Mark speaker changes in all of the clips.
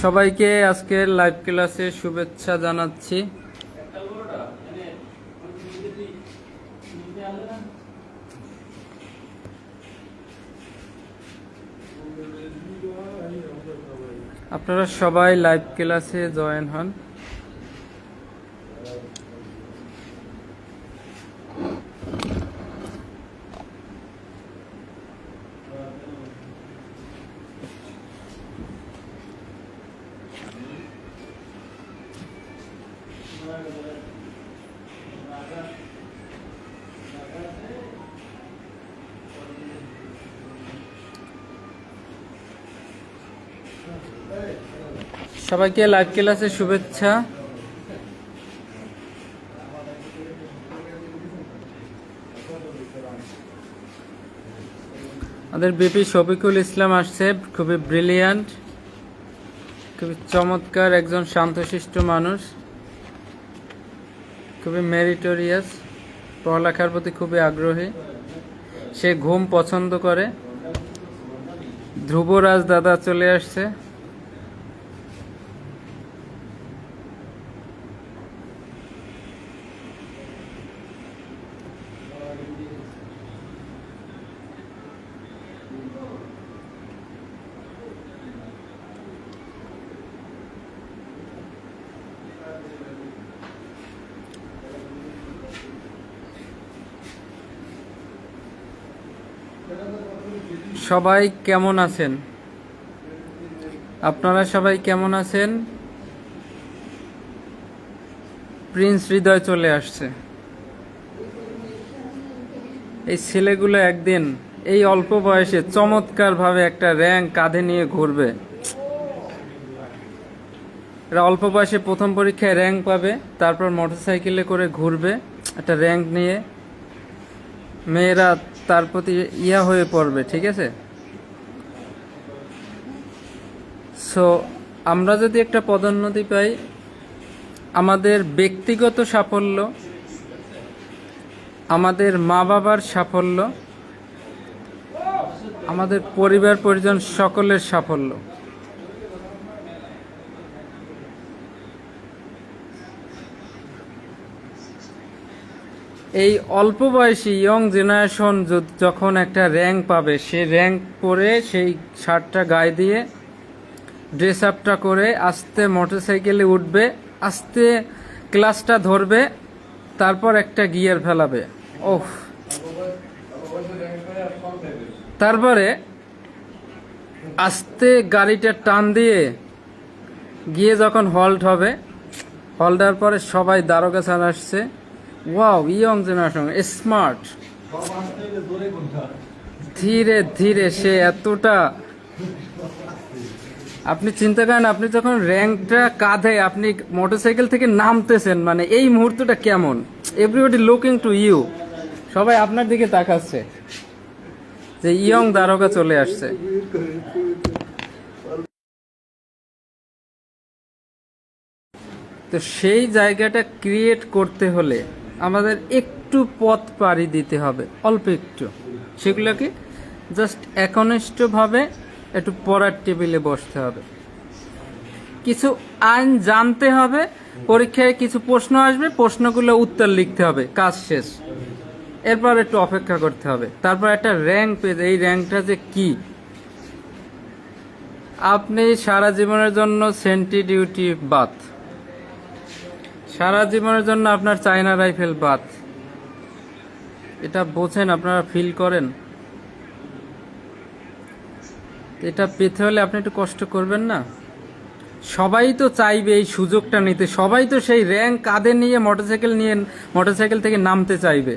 Speaker 1: সবাইকে আজকের লাইভ ক্লাসে শুভেচ্ছা জানাচ্ছি। আপনারা সবাই লাইভ ক্লাসে জয়েন হন। সবাইকে লাইভ ক্লাসে শুভেচ্ছা। আমাদের বিপি শফিকুল ইসলাম আসছে, খুবই ব্রিলিয়ান্ট, খুবই চমৎকার একজন শান্তশিষ্ট মানুষ, খুবই মেরিটোরিয়াস, পড়ালেখার প্রতি খুবই আগ্রহী, সে ঘুম পছন্দ করে। ধ্রুবরাজ দাদা চলে আসছে। সবাই কেমন আছেন? আপনারা সবাই কেমন আছেন? প্রিন্স হৃদয় চলে আসছে। এই ছেলেগুলো একদিন এই অল্প বয়সে চমৎকার ভাবে একটা র্যাঙ্ক কাঁধে নিয়ে ঘুরবে। এরা অল্প বয়সে প্রথম পরীক্ষায় র্যাঙ্ক পাবে, তারপর মোটরসাইকেলে করে ঘুরবে একটা র্যাঙ্ক নিয়ে। মেয়েরা তার প্রতি ইয়া হয়ে পড়বে, ঠিক আছে? সো আমরা যদি একটা পদোন্নতি পাই, আমাদের ব্যক্তিগত সাফল্য, আমাদের মা বাবার সাফল্য, আমাদের পরিবার পরিজন সকলের সাফল্য। এই অল্প বয়সী ইয়ং জেনারেশন যখন একটা র্যাঙ্ক পাবে, সে র্যাঙ্ক পরে সেই শার্টটা গায়ে দিয়ে ড্রেস আপটা করে আস্তে মোটরসাইকেলে উঠবে, আস্তে ক্লাসটা ধরবে, তারপর একটা গিয়ার ফেলাবে, ওহ, তারপরে আস্তে গাড়িটা টান দিয়ে গিয়ে যখন হল্ট হবে, হল্ট দেওয়ার পরে সবাই দারোগা স্যার আসছে, ওয়াও ইয়ং জেনারেশন স্মার্ট। ধীরে ধীরে সে এতটা, আপনি চিন্তা করেন, আপনি যখন র্যাঙ্কটা কাঁধে আপনি মোটরসাইকেল থেকে নামতেছেন, মানে এই মুহূর্তটা কেমন? এভরিবডি লুকিং টু ইউ, সবাই আপনার দিকে তাকাচ্ছে যে ইয়ং দারোগা চলে আসছে। তো সেই জায়গাটা ক্রিয়েট করতে হলে আমাদের একটু পথ পাড়ি দিতে হবে, অল্প একটু। সেগুলোকে জাস্ট একনিষ্ঠভাবে একটু পড়ার টেবিলে বসতে হবে, কিছু আইন জানতে হবে, পরীক্ষায় কিছু প্রশ্ন আসবে, প্রশ্নগুলো উত্তর লিখতে হবে, কাজ শেষ। এরপর একটু অপেক্ষা করতে হবে, তারপর একটা র্যাঙ্ক পেয়ে, এই র্যাঙ্কটা যে কি, আপনি সারা জীবনের জন্য সেন্টি ডিউটি বাদ, সারা জীবনের জন্য আপনার চায়না রাইফেল বাদ। এটা বোঝেন, আপনারা ফিল করেন? এটা পেতে হলে আপনি একটু কষ্ট করবেন না? সবাই তো চাইবে এই সুযোগটা নিতে, সবাই তো সেই র্যাঙ্ক কাঁধে নিয়ে মোটরসাইকেল থেকে নামতে চাইবে,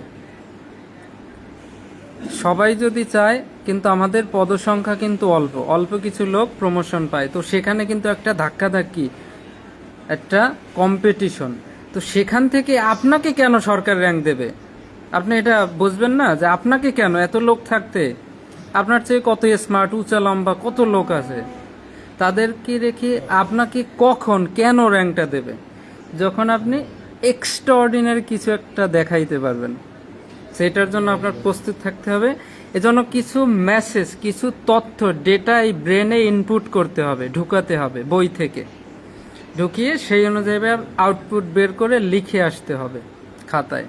Speaker 1: সবাই যদি চায়। কিন্তু আমাদের পদসংখ্যা কিন্তু অল্প, অল্প কিছু লোক প্রমোশন পায়, তো সেখানে কিন্তু একটা ধাক্কাধাক্কি, একটা কম্পিটিশন। তো সেখান থেকে আপনাকে কেন সরকার র্যাঙ্ক দেবে? আপনি এটা বুঝবেন না যে আপনাকে কেন, এত লোক থাকতে আপনার চেয়ে কত স্মার্ট, উঁচা লম্বা কত লোক আছে, তাদেরকে রেখে আপনাকে কখন কেন র্যাঙ্কটা দেবে? যখন আপনি এক্সট্রাঅর্ডিনারি কিছু একটা দেখাইতে পারবেন, সেটার জন্য আপনার প্রস্তুত থাকতে হবে। এজন্য কিছু মেসেজ, কিছু তথ্য, ডেটা এই ব্রেনে ইনপুট করতে হবে, ঢুকাতে হবে বই থেকে, ঢুকিয়ে সেই অনুযায়ী আউটপুট বের করে লিখে আসতে হবে খাতায়,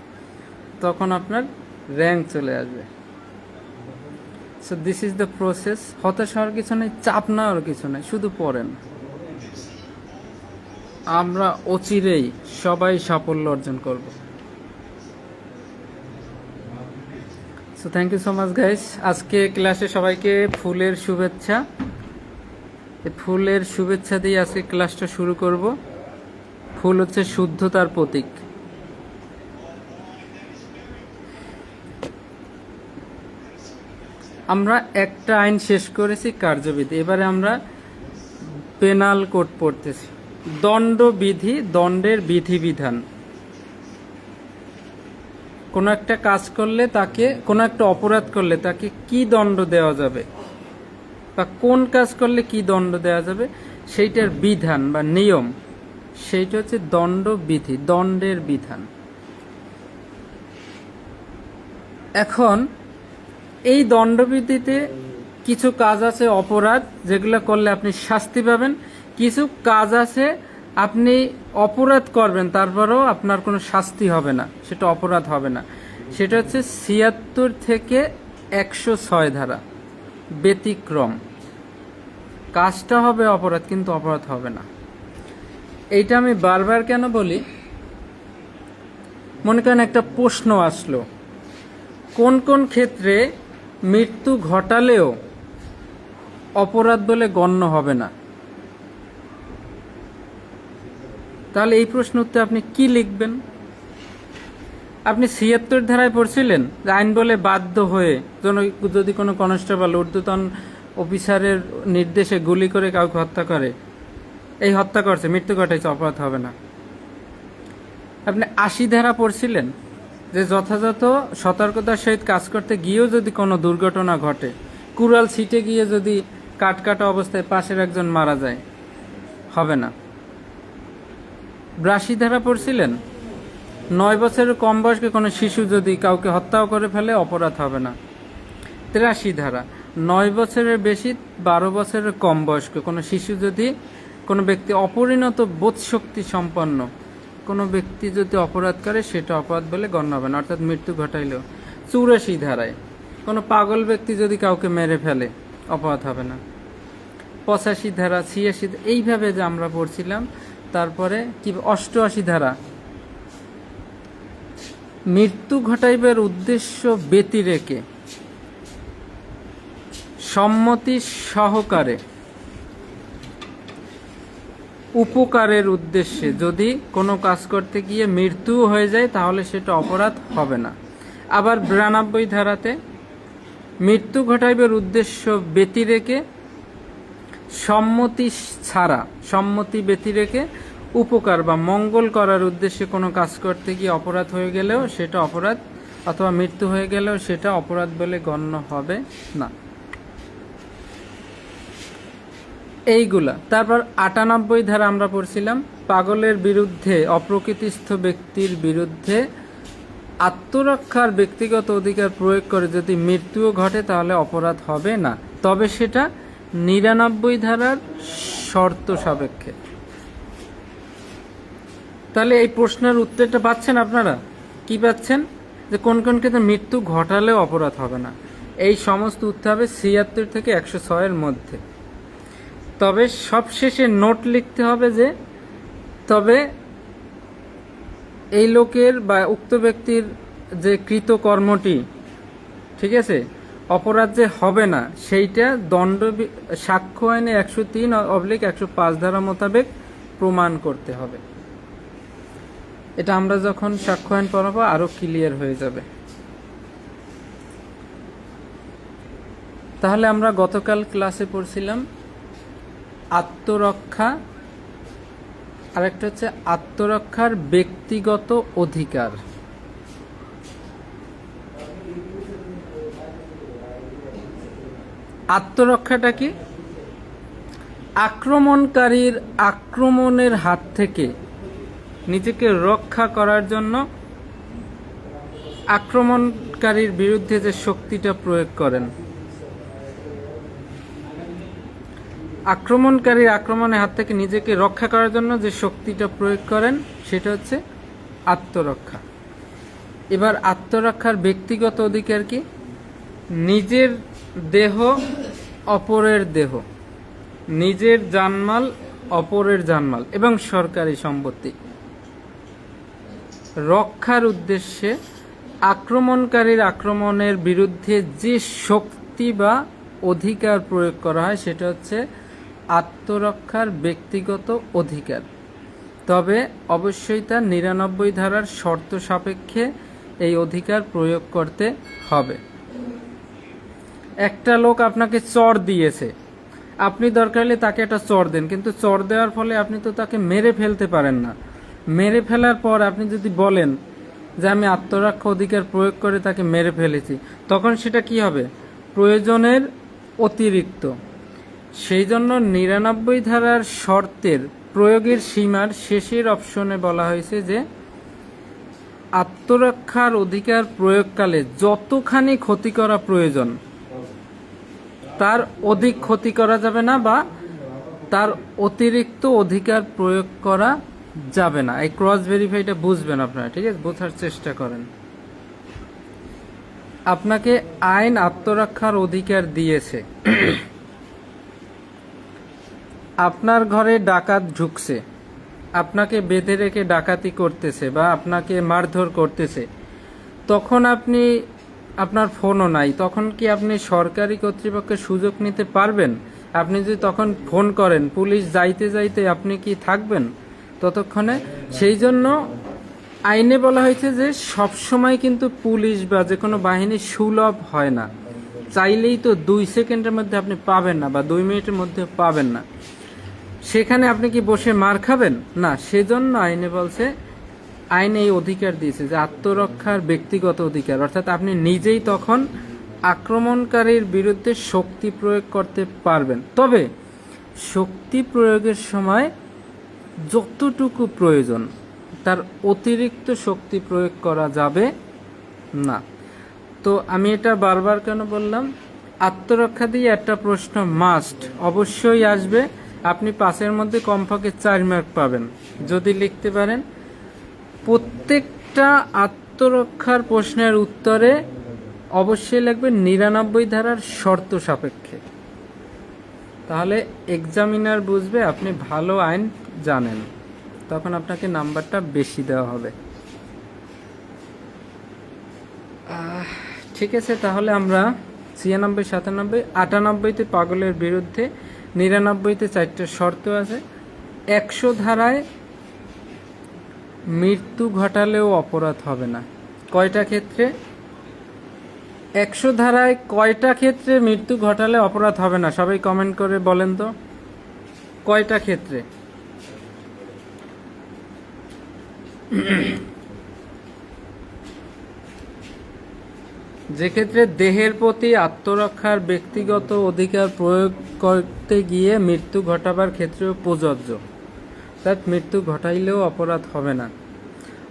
Speaker 1: তখন আপনার র্যাঙ্ক চলে আসবে। So this is the process. হতাশ হওয়ার কিছু নেই, চাপ নেওয়ার কিছু নেই, শুধু পড়েন। আমরা অচিরেই সবাই সাফল্য অর্জন করব। So thank you so much guys. আজকে ক্লাসে সবাইকে ফুলের শুভেচ্ছা। এই ফুলের শুভেচ্ছা দিয়ে আজকে ক্লাসটা শুরু করব। ফুল হচ্ছে শুদ্ধতার প্রতীক। আমরা একটা আইন শেষ করেছি, কার্যবিধি। এবারে আমরা পেনাল কোড পড়তেছি। দণ্ডবিধি, দণ্ডের বিধিবিধান। কোনো একটা কাজ করলে তাকে, কোনো একটা অপরাধ করলে তাকে কি দণ্ড দেওয়া যাবে, বা কোন কাজ করলে কি দণ্ড দেওয়া যাবে, সেইটার বিধান বা নিয়ম, সেইটা হচ্ছে দণ্ডবিধি, দণ্ডের বিধান। এখন এই দণ্ডবিধিতে কিছু কাজ আছে অপরাধ, যেগুলো করলে আপনি শাস্তি পাবেন। কিছু কাজ আছে আপনি অপরাধ করবেন, তারপরেও আপনার কোনো শাস্তি হবে না, সেটা অপরাধ হবে না। সেটা হচ্ছে ৭৬ থেকে ১০৬ ধারা, ব্যতিক্রম। কাজটা হবে অপরাধ, কিন্তু অপরাধ হবে না। এইটা আমি বারবার কেন বলি, মনে করেন একটা প্রশ্ন আসলো, কোন কোন ক্ষেত্রে মৃত্যু ঘটালেও অপরাধ বলে গণ্য হবে না, তাহলে এই প্রশ্ন উত্তরে আপনি কি লিখবেন? আপনি ৭৬ ধারায় পড়ছিলেন যে আইন বলে বাধ্য হয়ে যদি কোনো কনস্টেবল, ঊর্ধ্বতন অফিসারের নির্দেশে গুলি করে কাউকে হত্যা করে, এই হত্যা করছে, মৃত্যু ঘটাইছে, অপরাধ হবে না। আপনি ৮০ ধারা পড়ছিলেন যে যথাযথ সতর্কতার সহিত কাজ করতে গিয়েও যদি কোনো দুর্ঘটনা ঘটে, কুড়াল ছিটে গিয়ে যদি কাটা অবস্থায় পাশের একজন মারা যায়, হবে না। ৮২ ধারা পড়ছিলেন, ৯ বছরের কম বয়স্ক কোনো শিশু যদি কাউকে হত্যাও করে ফেলে, অপরাধ হবে না। ৮৩ ধারা, ৯ বছরের বেশি ১২ বছরের কম বয়স্ক কোনো শিশু যদি, কোনো ব্যক্তি অপরিণত বোধশক্তি সম্পন্ন কোনো ব্যক্তি যদি অপরাধ করে, সেটা অপরাধ বলে গণ্য হবে না, অর্থাৎ মৃত্যু ঘটাইলেও। ৮৪ ধারায় কোনো পাগল ব্যক্তি যদি কাউকে মেরে ফেলে, অপরাধ হবে না। ৮৫ ধারা, ৮৬, এইভাবে যে আমরা পড়ছিলাম। তারপরে কি ৮৮ ধারা, মৃত্যু ঘটাইবার উদ্দেশ্য ব্যতিরেকে সম্মতি সহকারে উপকারের উদ্দেশ্যে যদি কোনো কাজ করতে গিয়ে মৃত্যু হয়ে যায়, তাহলে সেটা অপরাধ হবে না। আবার ৯২ ধারাতে মৃত্যু ঘটাইবার উদ্দেশ্য ব্যতিরেকে সম্মতি ছাড়া, সম্মতি ব্যতিরেকে উপকার বা মঙ্গল করার উদ্দেশ্যে কোনো কাজ করতে গিয়ে অপরাধ হয়ে গেলেও সেটা অপরাধ, অথবা মৃত্যু হয়ে গেলেও সেটা অপরাধ বলে গণ্য হবে না। এইগুলা। তারপর ৯৮ ধারা আমরা পড়ছিলাম, পাগলের বিরুদ্ধে, অপ্রকৃতিস্থ ব্যক্তির বিরুদ্ধে আত্মরক্ষার ব্যক্তিগত অধিকার প্রয়োগ করে যদি মৃত্যুও ঘটে, তাহলে অপরাধ হবে না, তবে সেটা ৯৯ ধারার শর্ত সাপেক্ষে। তাহলে এই প্রশ্নের উত্তরটা পাচ্ছেন আপনারা? কি পাচ্ছেন? যে কোন কোন ক্ষেত্রে মৃত্যু ঘটালেও অপরাধ হবে না। এই সমস্ত উত্তর হবে ৭৬ থেকে ১০৬ এর মধ্যে। তবে সবশেষে নোট লিখতে হবে যে, তবে এই লোকের বা উক্ত ব্যক্তির যে কৃত কর্মটি, ঠিক আছে, অপরাধ যে হবে না, সেইটা সাক্ষ্য আইনে ১০৩/১০৫ ধারা মোতাবেক প্রমাণ করতে হবে। এটা আমরা যখন সাক্ষ্য আইন পড়াবো আরো ক্লিয়ার হয়ে যাবে। তাহলে আমরা গতকাল ক্লাসে পড়ছিলাম আত্মরক্ষা, আরেকটা হচ্ছে আত্মরক্ষার ব্যক্তিগত অধিকার। আত্মরক্ষাটা কি? আক্রমণকারীর আক্রমণের হাত থেকে নিজেকে রক্ষা করার জন্য আক্রমণকারীর বিরুদ্ধে যে শক্তিটা প্রয়োগ করেন, আক্রমণকারীর আক্রমণের হাত থেকে নিজেকে রক্ষা করার জন্য যে শক্তিটা প্রয়োগ করেন সেটা হচ্ছে আত্মরক্ষা। এবার আত্মরক্ষার ব্যক্তিগত অধিকার কি? নিজের দেহ অপরের দেহ, নিজের জানমাল অপরের জানমাল এবং সরকারি সম্পত্তি রক্ষার উদ্দেশ্যে আক্রমণকারীর আক্রমণের বিরুদ্ধে যে শক্তি বা অধিকার প্রয়োগ করা হয় সেটা হচ্ছে আত্মরক্ষার ব্যক্তিগত অধিকার। তবে অবশ্যই তার ৯৯ ধারার শর্ত সাপেক্ষে এই অধিকার প্রয়োগ করতে হবে। একটা লোক আপনাকে চর দিয়েছে, আপনি দরকার হলে তাকে একটা চর দেন, কিন্তু চর দেওয়ার ফলে আপনি তো তাকে মেরে ফেলতে পারেন না। মেরে ফেলার পর আপনি যদি বলেন যে আমি আত্মরক্ষা অধিকার প্রয়োগ করে তাকে মেরে ফেলেছি, তখন সেটা কি হবে? প্রয়োজনের অতিরিক্ত। সেই জন্য ৯৯ ধারার শর্তের প্রয়োগের সীমার শেষের অপশনে বলা হয়েছে যে আত্মরক্ষার অধিকার প্রয়োগকালে যতখানি ক্ষতি করা প্রয়োজন তার অধিক ক্ষতি করা যাবে না বা তার অতিরিক্ত অধিকার প্রয়োগ করা যাবে না। এই ক্রস ভেরিফাইটা বুঝবেন আপনারা, ঠিক আছে? বোঝার চেষ্টা করেন। আপনাকে আইন আত্মরক্ষার অধিকার দিয়েছে। আপনার ঘরে ডাকাত ঢুকছে, আপনাকে বেঁধে রেখে ডাকাতি করতেছে বা আপনাকে মারধর করতেছে, তখন আপনি, আপনার ফোনও নাই, তখন কি আপনি সরকারি কর্তৃপক্ষের সুযোগ নিতে পারবেন? আপনি যদি তখন ফোন করেন, পুলিশ যাইতে যাইতে আপনি কি থাকবেন ততক্ষণে? সেই জন্য আইনে বলা হয়েছে যে সবসময় কিন্তু পুলিশ বা যে কোনো বাহিনী সুলভ হয় না। চাইলেই তো 2 সেকেন্ডের মধ্যে আপনি পাবেন না বা 2 মিনিটের মধ্যে পাবেন না। সেখানে আপনি কি বসে মার খাবেন? না। সেজন্য আইনে বলছে, আইন এই অধিকার দিয়েছে যে আত্মরক্ষার ব্যক্তিগত অধিকার, অর্থাৎ আপনি নিজেই তখন আক্রমণকারীর বিরুদ্ধে শক্তি প্রয়োগ করতে পারবেন। তবে শক্তি প্রয়োগের সময় যতটুকু প্রয়োজন তার অতিরিক্ত শক্তি প্রয়োগ করা যাবে না। তো আমি এটা বারবার কেন বললাম? আত্মরক্ষা দিয়ে একটা প্রশ্ন মাস্ট অবশ্যই আসবে। আপনি 5-এর মধ্যে কমপক্ষে 4 মার্ক পাবেন যদি লিখতে পারেন। প্রত্যেকটা আত্মরক্ষার প্রশ্নের উত্তরে অবশ্যই লাগবে ৯৯ ধারার শর্ত সাপেক্ষে। তাহলে এক্সামিনার বুঝবে আপনি ভালো আইন জানেন, তখন আপনাকে নাম্বারটা বেশি দেওয়া হবে। ঠিক আছে, তাহলে আমরা ৯৬, ৯৭, ৯৮-তে পাগলের বিরুদ্ধে, ৯৯-তে 4টা শর্ত আছে। ১০০ ধারায় মৃত্যু ঘটালেও অপরাধ হবে না। কয়টা ক্ষেত্রে? ১০০ ধারায় কয়টা ক্ষেত্রে মৃত্যু ঘটালে অপরাধ হবে না? সবাই কমেন্ট করে বলেন তো, কয়টা ক্ষেত্রে? যে ক্ষেত্রে দেহের প্রতি আত্মরক্ষার ব্যক্তিগত অধিকার প্রয়োগ করতে গিয়ে মৃত্যু ঘটাবার ক্ষেত্রেও প্রযোজ্য, অর্থাৎ মৃত্যু ঘটাইলেও অপরাধ হবে না,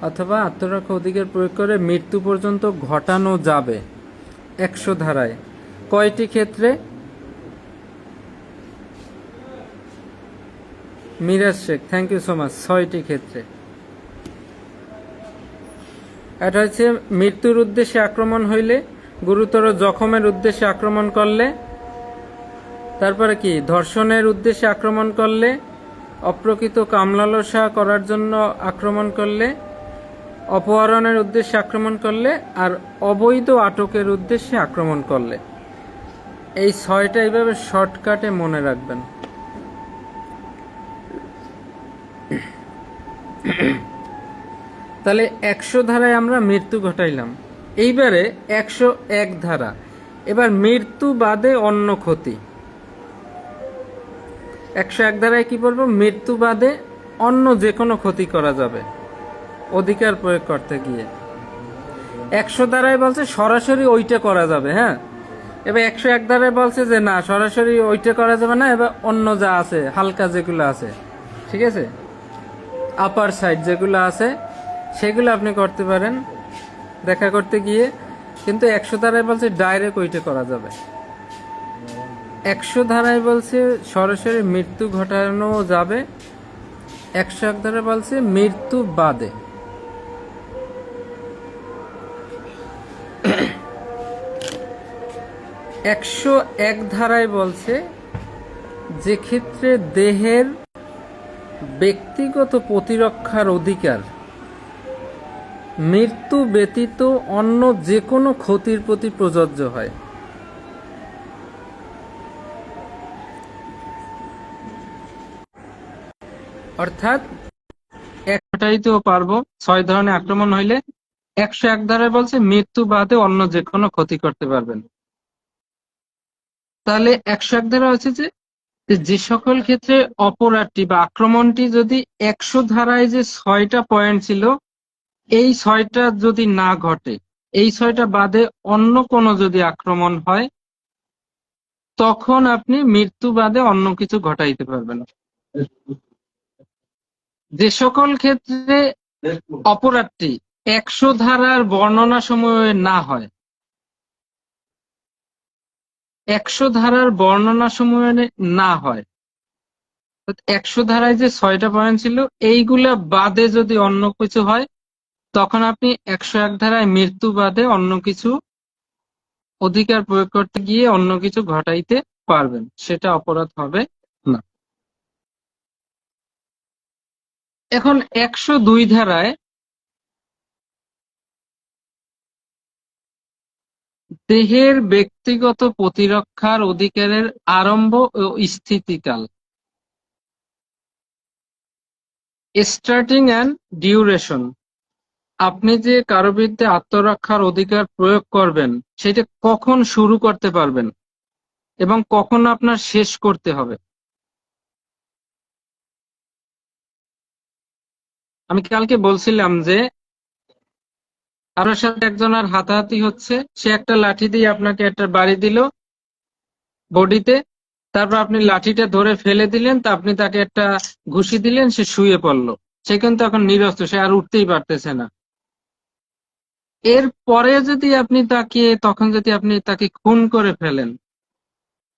Speaker 1: অথবা আত্মরক্ষা অধিকার প্রয়োগ করে মৃত্যু পর্যন্ত ঘটানো যাবে। ১০০ ধারায় কয়টি ক্ষেত্রে? Miraj Sheikh, thank you so much. 6টি ক্ষেত্রে। এটা হচ্ছে মৃত্যুর উদ্দেশ্যে আক্রমণ হইলে, গুরুতর জখমের উদ্দেশ্যে আক্রমণ করলে, তারপরে কি ধর্ষণের উদ্দেশ্যে আক্রমণ করলে, অপ্রকৃত কামলালসা করার জন্য আক্রমণ করলে, অপহরণের উদ্দেশ্যে আক্রমণ করলে, আর অবৈধ আটকের উদ্দেশ্যে আক্রমণ করলে। এই 6টা এইভাবে শর্টকাটে মনে রাখবেন। তাহলে ১০০ ধারায় আমরা মৃত্যু ঘটাইলাম। এইবারে ১০১ ধারা, এবার মৃত্যু বাদে অন্য ক্ষতি। ১০১ ধারায় কি বলবো? মৃত্যু বাদে অন্য যে কোনো ক্ষতি করা যাবে অধিকার প্রয়োগ করতে গিয়ে। ১০০ ধারায় বলছে সরাসরি ওইটা করা যাবে। হ্যাঁ, এবার ১০১ ধারায় বলছে যে না, সরাসরি ওইটা করা যাবে না, এবার অন্য যা আছে হালকা যেগুলো আছে, ঠিক আছে, আপার সাইড যেগুলো আছে সেগুলো আপনি করতে পারেন। দেখা করতে গিয়ে, কিন্তু 100 ধারায় বলছে ডাইরেক্ট ওইটা করা যাবে। 100 ধারায় বলছে সরাসরি মৃত্যু ঘটানো যাবে, 101 ধারায় বলছে মৃত্যু বাদে। 101 ধারায় বলছে যে ক্ষেত্রে দেহের ব্যক্তিগত প্রতিরক্ষার অধিকার মৃত্যু ব্যতীত অন্য যে কোনো ক্ষতির প্রতি প্রযোজ্য হয়। অর্থাৎ একটাইতেও পারবো 6 ধরনের আক্রমণ হইলে 101 ধারায় বলছে মৃত্যু বাদে অন্য যে কোনো ক্ষতি করতে পারবেন। তাহলে 101 ধারা হচ্ছে যে সকল ক্ষেত্রে অপরাধটি বা আক্রমণটি যদি 100 ধারায় যে 6টা পয়েন্ট ছিল এই 6টা যদি না ঘটে, এই 6টা বাদে অন্য কোনো যদি আক্রমণ হয়, তখন আপনি মৃত্যু বাদে অন্য কিছু ঘটাইতে পারবেন। যে সকল ক্ষেত্রে অপরাধটি 100 ধারার বর্ণনা সময়ে না হয়, 100 ধারার বর্ণনা সময়ে না হয়, 100 ধারায় যে 6টা পয়েন্ট ছিল এইগুলা বাদে যদি অন্য কিছু হয়, তখন আপনি 101 ধারায় মৃত্যু বাদে অন্য কিছু অধিকার প্রয়োগ করতে গিয়ে অন্য কিছু ঘটাইতে পারবেন, সেটা অপরাধ হবে না। এখন 102 ধারায় দেহের ব্যক্তিগত প্রতিরক্ষার অধিকারের আরম্ভ ও স্থিতিকাল, স্টার্টিং অ্যান্ড ডিউরেশন। আপনি যে কারো বিরুদ্ধে আত্মরক্ষার অধিকার প্রয়োগ করবেন সেটা কখন শুরু করতে পারবেন এবং কখন আপনার শেষ করতে হবে। আমি কালকে বলছিলাম যে কারোর সাথে একজনের হাতাহাতি হচ্ছে, সে একটা লাঠি দিয়ে আপনাকে একটা বাড়ি দিল বডিতে, তারপর আপনি লাঠিটা ধরে ফেলে দিলেন, তা আপনি তাকে একটা ঘুষি দিলেন, সে শুয়ে পড়লো, সে কিন্তু এখন নিরস্ত্র, সে আর উঠতেই পারতেছে না। এর পরে যদি আপনি তখন যদি আপনি তাকে খুন করে ফেলেন,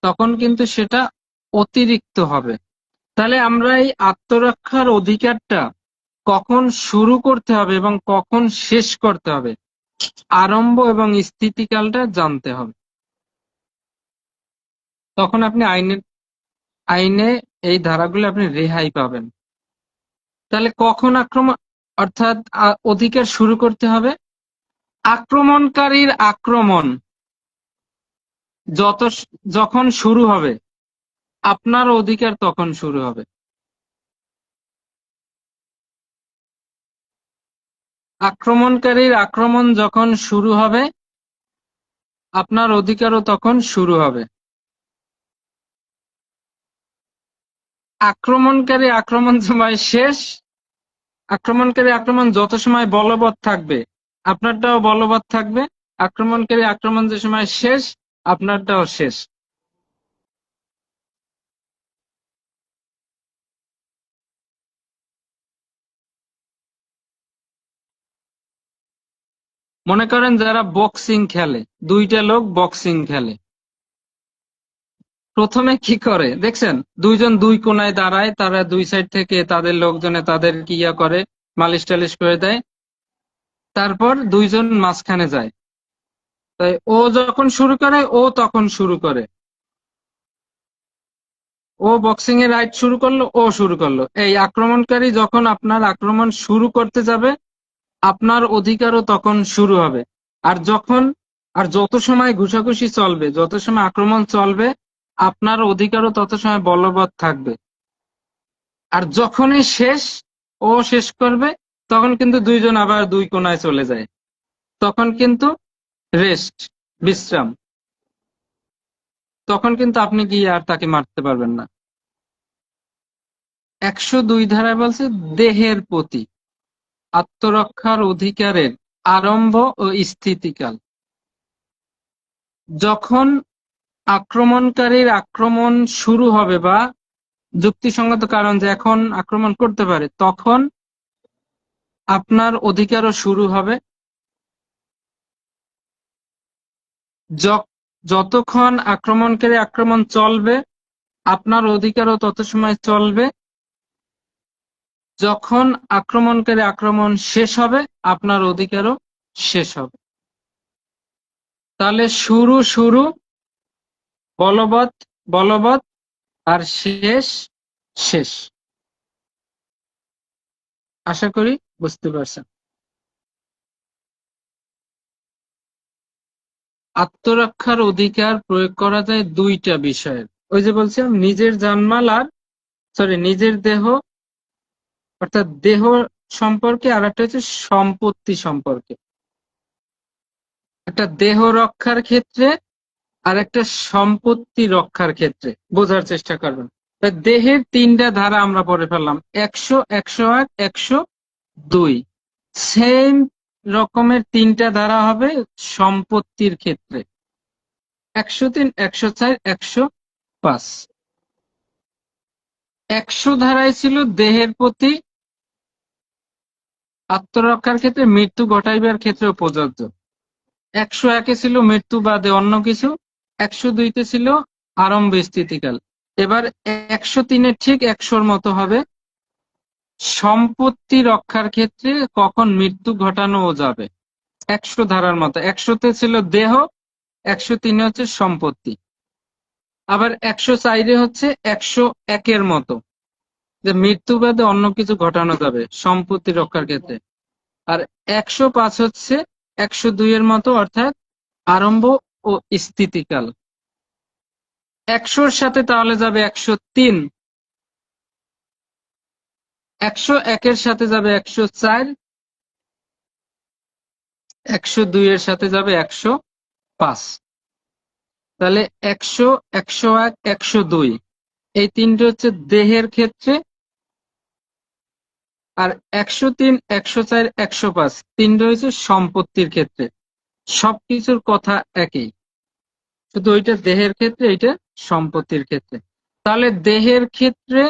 Speaker 1: তখন কিন্তু সেটা অতিরিক্ত হবে। তাহলে আমরা এই আত্মরক্ষার অধিকারটা কখন শুরু করতে হবে এবং কখন শেষ করতে হবে, আরম্ভ এবং স্থিতিকালটা জানতে হবে। তখন আপনি আইনে এই ধারাগুলো আপনি রেহাই পাবেন। তাহলে কখন আক্রমণ অর্থাৎ অধিকার শুরু করতে হবে, আক্রমণকারীর আক্রমণ যখন শুরু হবে আপনার অধিকার তখন শুরু হবে। আক্রমণকারীর আক্রমণ যখন শুরু হবে আপনার অধিকারও তখন শুরু হবে। আক্রমণকারী আক্রমণ সময় শেষ, আক্রমণকারী আক্রমণ যত সময় বলবৎ থাকবে আপনারটাও বলবৎ থাকবে, আক্রমণকারী আক্রমণ যে সময় শেষ আপনারটাও শেষ। মনে করেন যারা বক্সিং খেলে, দুইটা লোক বক্সিং খেলে, প্রথমে কি করে দেখছেন, দুইজন দুই কোনায় দাঁড়ায়, তারা দুই সাইড থেকে তাদের লোকজনে তাদের কি করে, মালিশ টালিশ করে দেয়, তারপর দুইজন মাঝখানে যায়। তাই ও যখন শুরু করে ও তখন শুরু করে, ও বক্সিং এর রাইট শুরু করলো, ও শুরু করলো। এই আক্রমণকারী যখন আপনার আক্রমণ শুরু করতে যাবে আপনার অধিকারও তখন শুরু হবে। আর যত সময় ঘুষাঘুষি চলবে, যত সময় আক্রমণ চলবে আপনার অধিকারও তত সময় বলবৎ থাকবে। আর যখনই ও শেষ করবে তখন কিন্তু দুইজন আবার দুই কোনায় চলে যায়, তখন কিন্তু রেস্ট, বিশ্রাম, তখন কিন্তু আপনি গিয়ে আর তাকে মারতে পারবেন না। 102 ধারায় বলছে দেহের প্রতি আত্মরক্ষার অধিকারের আরম্ভ ও স্থিতিকাল। যখন আক্রমণকারীর আক্রমণ শুরু হবে বা যুক্তিসঙ্গত কারণ যে এখন আক্রমণ করতে পারে, তখন আপনার অধিকারও শুরু হবে যতক্ষণ আক্রমণকারী আক্রমণ চলবে আপনার অধিকারও তত সময় চলবে, যখন আক্রমণকারী আক্রমণ শেষ হবে আপনার অধিকারও শেষ হবে। তাহলে শুরু শুরু, বলবৎ বলবৎ, আর শেষ শেষ। আশা করি বুঝতে পারছেন। আত্মরক্ষার অধিকার প্রয়োগ করা যায় দুইটা বিষয়ের। ওই যে বলছিলাম নিজের জানমাল আর নিজের দেহ, অর্থাৎ দেহ সম্পর্কে, আর একটা হচ্ছে সম্পত্তি সম্পর্কে। একটা দেহ রক্ষার ক্ষেত্রে আর একটা সম্পত্তি রক্ষার ক্ষেত্রে বোঝার চেষ্টা করবেন। দেহের তিনটা ধারা আমরা পড়ে ফেললাম, 100, 101, 102। সেম রকমের তিনটা ধারা হবে সম্পত্তির ক্ষেত্রে, 103, 104, 105। 100 ধারায় ছিল দেহের প্রতি আত্মরক্ষার ক্ষেত্রে মৃত্যু ঘটাইবার ক্ষেত্রে প্রযোজ্য। 101-এ ছিল মৃত্যু বাদে অন্য কিছু, 102-তে ছিল আরম্ভ স্থিতিকাল। এবার 103-এ ঠিক 100-র মতো হবে, সম্পত্তি রক্ষার ক্ষেত্রে কখন মৃত্যু ঘটানো যাবে, 100 ধারার মতো। 100-তে ছিল দেহ, 103-এ হচ্ছে সম্পত্তি। আবার 104-এ হচ্ছে 101-এর মতো, যে মৃত্যু বাদে অন্য কিছু ঘটানো যাবে সম্পত্তি রক্ষার ক্ষেত্রে। আর 105 হচ্ছে 102-এর মতো, অর্থাৎ আরম্ভ ও স্থিতিকাল। 100-র সাথে তাহলে যাবে 103, 101-এর সাথে যাবে 104, 102-এর সাথে যাবে 105। তাহলে 100, 101, 102 এই তিনটে হচ্ছে দেহের ক্ষেত্রে, আর 103, 104, 105 তিনটে হচ্ছে সম্পত্তির ক্ষেত্রে। সবকিছুর কথা একই, শুধু ওইটা দেহের ক্ষেত্রে, এইটা সম্পত্তির ক্ষেত্রে। তাহলে দেহের ক্ষেত্রে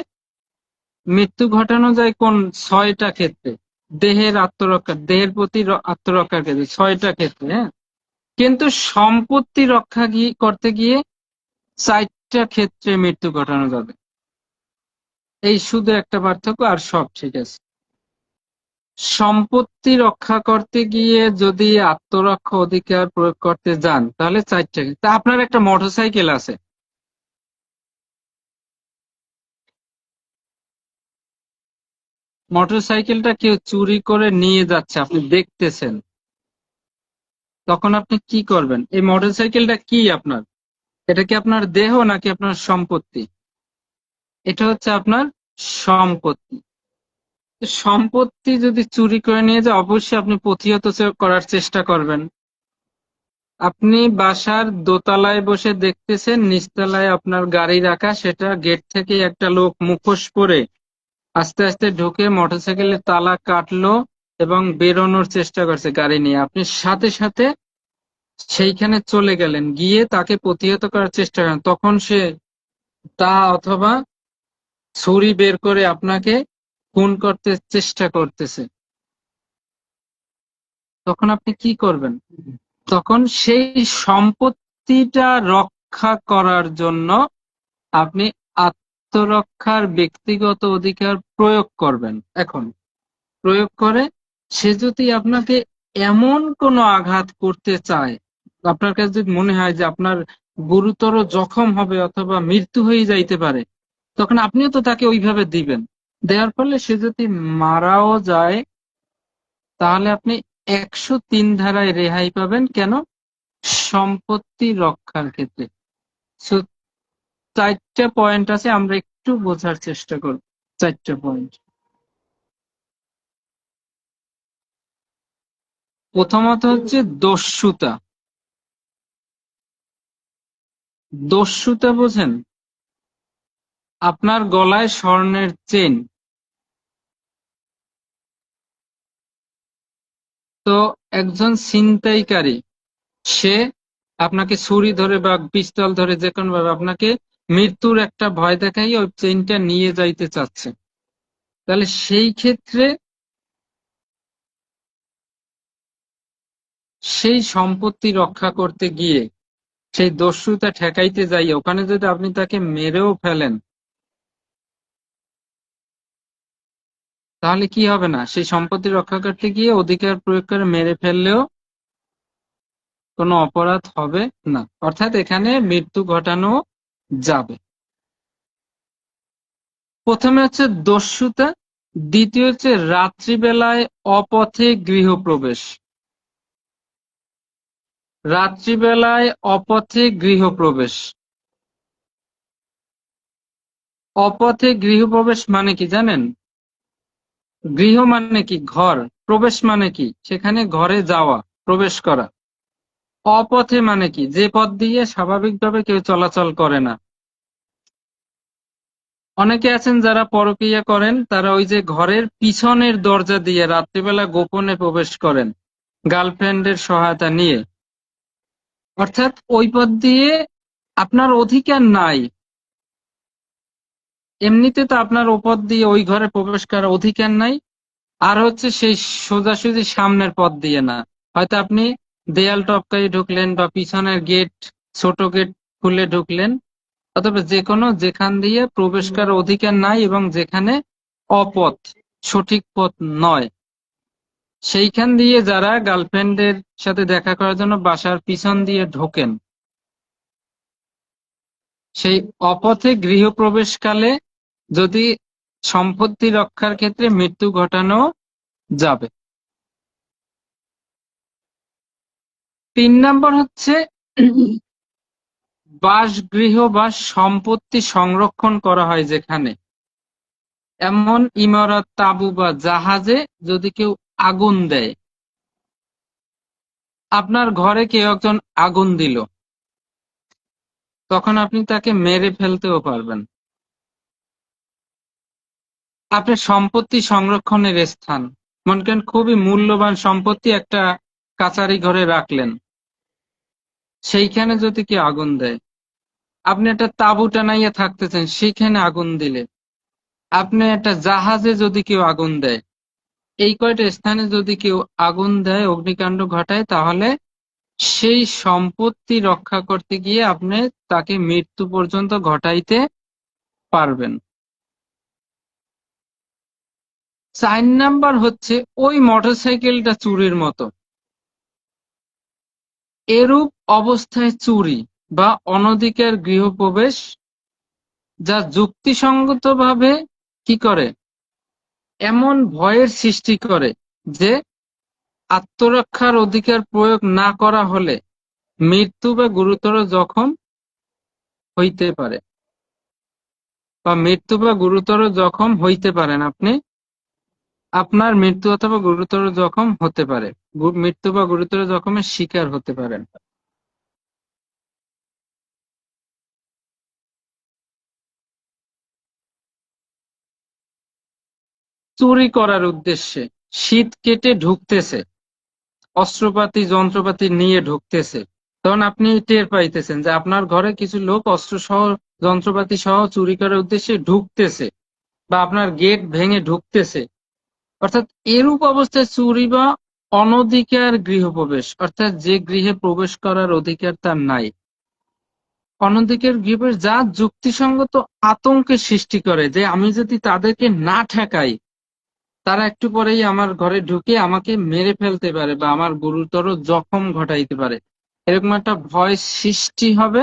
Speaker 1: মৃত্যু ঘটানো যায় কোন 6টা ক্ষেত্রে? দেহের আত্মরক্ষা, দেহের প্রতি আত্মরক্ষার ক্ষেত্রে 6টা ক্ষেত্রে, হ্যাঁ। কিন্তু সম্পত্তি রক্ষা করতে গিয়ে 4টা ক্ষেত্রে মৃত্যু ঘটানো যাবে। এই শুধু একটা পার্থক্য, আর সব ঠিক আছে। সম্পত্তি রক্ষা করতে গিয়ে যদি আত্মরক্ষা অধিকার প্রয়োগ করতে যান তাহলে 4টা। তা আপনার একটা মোটরসাইকেল আছে, মোটরসাইকেলটা কেউ চুরি করে নিয়ে যাচ্ছে, আপনি দেখতেছেন, তখন আপনি কি করবেন? এই মোটরসাইকেলটা কি আপনার? এটা কি আপনার দেহ নাকি আপনার সম্পত্তি? এটা হচ্ছে আপনার সম্পত্তি। সম্পত্তি যদি চুরি করে নিয়ে যায় অবশ্যই আপনি প্রতিহত করার চেষ্টা করবেন। আপনি বাসার দোতলায় বসে দেখতেছেন, নিচতলায় আপনার গাড়ি রাখা, সেটা গেট থেকে একটা লোক মুখোশ পরে আস্তে আস্তে ঢুকে মোটরসাইকেলের তালা কাটলো এবং বেরোনোর চেষ্টা করছে গাড়ি নিয়ে। আপনি সাথে সাথে সেইখানে চলে গেলেন, গিয়ে তাকে প্রতিহত করার চেষ্টা করেন। তখন সে অথবা ছুরি বের করে আপনাকে খুন করতে চেষ্টা করতেছে, তখন আপনি কি করবেন? তখন সেই সম্পত্তিটা রক্ষা করার জন্য আপনি আত্মরক্ষার ব্যক্তিগত অধিকার প্রয়োগ করবেন। এখন প্রয়োগ করে সে যদি আপনাকে এমন কোনো আঘাত করতে চায়, আপনার কাছে যদি মনে হয় যে আপনার গুরুতর জখম হবে অথবা মৃত্যু হয়ে যাইতে পারে, তখন আপনিও তো তাকে ওইভাবে দিবেন। দেওয়ার ফলে সে যদি মারাও যায় তাহলে আপনি 103 ধারায় রেহাই পাবেন। কেন? সম্পত্তি রক্ষার ক্ষেত্রে। So, 4টা পয়েন্ট আছে, আমরা একটু বোঝার চেষ্টা করব। 4টা পয়েন্ট। প্রথমত হচ্ছে দস্যুতা। দস্যুতা বোঝেন? আপনার গলায় স্বর্ণের চেন, তো একজন ছিনতাইকারী সে আপনাকে ছুরি ধরে বা পিস্তল ধরে যে কোনো ভাবে আপনাকে মৃত্যুর একটা ভয় দেখাই ওই চেইনটা নিয়ে যাইতে চাচ্ছে। তাহলে সেই ক্ষেত্রে সেই সম্পত্তি রক্ষা করতে গিয়ে সেই দস্যুতা ঠেকাইতে যাই ওখানে যদি আপনি তাকে মেরেও ফেলেন, তাহলে কি হবে না, সেই সম্পত্তি রক্ষা করতে গিয়ে অধিকার প্রয়োগ করে মেরে ফেললেও কোনো অপরাধ হবে না। অর্থাৎ এখানে মৃত্যু ঘটানো যাবে। প্রথমে হচ্ছে দস্যুতা, দ্বিতীয় হচ্ছে রাত্রিবেলায় অপথে গৃহপ্রবেশ। রাত্রিবেলায় অপথে গৃহপ্রবেশ। অপথে গৃহপ্রবেশ মানে কি জানেন? গৃহ মানে কি? ঘর। প্রবেশ মানে কি? সেখানে ঘরে যাওয়া, প্রবেশ করা। অপথে মানে কি? যে পথ দিয়ে স্বাভাবিকভাবে কেউ চলাচল করে না। অনেকে আছেন যারা পরকীয়া করেন, তারা ওই যে ঘরের পিছনের দরজা দিয়ে রাত্রিবেলা গোপনে প্রবেশ করেন গার্লফ্রেন্ডের সহায়তা নিয়ে। অর্থাৎ ওই পথ দিয়ে আপনার অধিকার নাই, এমনিতে তো আপনার ও পথ দিয়ে ওই ঘরে প্রবেশ করার অধিকার নাই। আর হচ্ছে সেই সোজাসুজি সামনের পথ দিয়ে না, হয়তো আপনি দেয়াল টপকাই ঢুকলেন বা পিছনের গেট, ছোট গেট খুলে ঢুকলেন, অথবা যে কোনো যেখান দিয়ে প্রবেশ করার অধিকার নাই এবং যেখানে অপথ, সঠিক পথ নয়, সেইখান দিয়ে যারা গার্লফ্রেন্ডের সাথে দেখা করার জন্য বাসার পিছন দিয়ে ঢোকেন, সেই অপথে গৃহপ্রবেশকালে যদি সম্পত্তি রক্ষার ক্ষেত্রে মৃত্যু ঘটানো যাবে। 3 নম্বর হচ্ছে বাসগৃহ বা সম্পত্তি সংরক্ষণ করা হয় যেখানে, এমন ইমারত, তাঁবু বা জাহাজে যদি কেউ আগুন দেয়। আপনার ঘরে কেউ একজন আগুন দিল, তখন আপনি তাকে মেরে ফেলতেও পারবেন। আপনার সম্পত্তি সংরক্ষণের স্থান, মনে করেন খুবই মূল্যবান সম্পত্তি একটা কাচারি ঘরে রাখলেন, সেইখানে যদি কেউ আগুন দেয়, আপনি একটা তাঁবু টানাইয়া থাকতেছেন, সেইখানে আগুন দিলে, আপনি একটা জাহাজে যদি কেউ আগুন দেয়, এই কয়টা স্থানে যদি কেউ আগুন দেয়, অগ্নিকাণ্ড ঘটায়, তাহলে সেই সম্পত্তি রক্ষা করতে গিয়ে আপনি তাকে মৃত্যু পর্যন্ত ঘটাইতে পারবেন। 4 নাম্বার হচ্ছে ওই মোটরসাইকেলটা চুরির মতো। এরূপ অবস্থায় চুরি বা অনধিকার গৃহপ্রবেশ যা যুক্তিসঙ্গতভাবে কি করে, এমন ভয়ের সৃষ্টি করে যে আত্মরক্ষার অধিকার প্রয়োগ না করা হলে মৃত্যু বা গুরুতর জখম হইতে পারে, বা মৃত্যু বা গুরুতর জখম হইতে পারেন আপনি, আপনার মৃত্যু অথবা গুরুতর জখম হতে পারে, মৃত্যু বা গুরুতর জখমের শিকার হতে পারেন। চুরি করার উদ্দেশ্যে শীত কেটে ঢুকতেছে, অস্ত্রপাতি যন্ত্রপাতি নিয়ে ঢুকতেছে, তখন আপনি টের পাইতেছেন যে আপনার ঘরে কিছু লোক অস্ত্র সহ, যন্ত্রপাতি সহ চুরি করার উদ্দেশ্যে ঢুকতেছে, বা আপনার গেট ভেঙে ঢুকতেছে। অর্থাৎ এরূপ অবস্থায় চুরি বা অনধিকার গৃহপ্রবেশ, অর্থাৎ যে গৃহে প্রবেশ করার অধিকার তার নাই, অনধিকার গৃহপ্রবেশ যা যুক্তিসঙ্গত আতঙ্কের সৃষ্টি করে যে আমি যদি তাদেরকে না ঠেকাই, তারা একটু পরেই আমার ঘরে ঢুকে আমাকে মেরে ফেলতে পারে বা আমার গুরুতর জখম ঘটাইতে পারে, এরকম একটা ভয় সৃষ্টি হবে।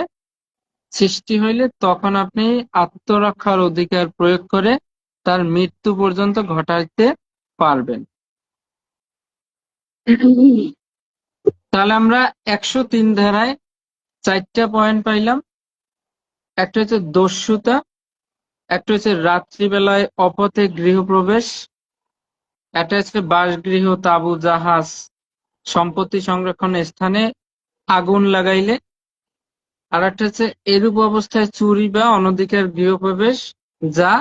Speaker 1: সৃষ্টি হইলে তখন আপনি আত্মরক্ষার অধিকার প্রয়োগ করে তার মৃত্যু পর্যন্ত ঘটাইতে পারবেন। তাহলে আমরা 103 ধারায় 4টা পয়েন্ট পাইলাম। একটা হচ্ছে দস্যুতা, একটা হচ্ছে রাত্রিবেলায় অপথে গৃহপ্রবেশ, একটা হচ্ছে বাসগৃহ, তাঁবু, জাহাজ, সম্পত্তি সংরক্ষণের স্থানে আগুন লাগাইলে, আর একটা হচ্ছে এরূপ অবস্থায় চুরি বা অনধিকার গৃহপ্রবেশ যা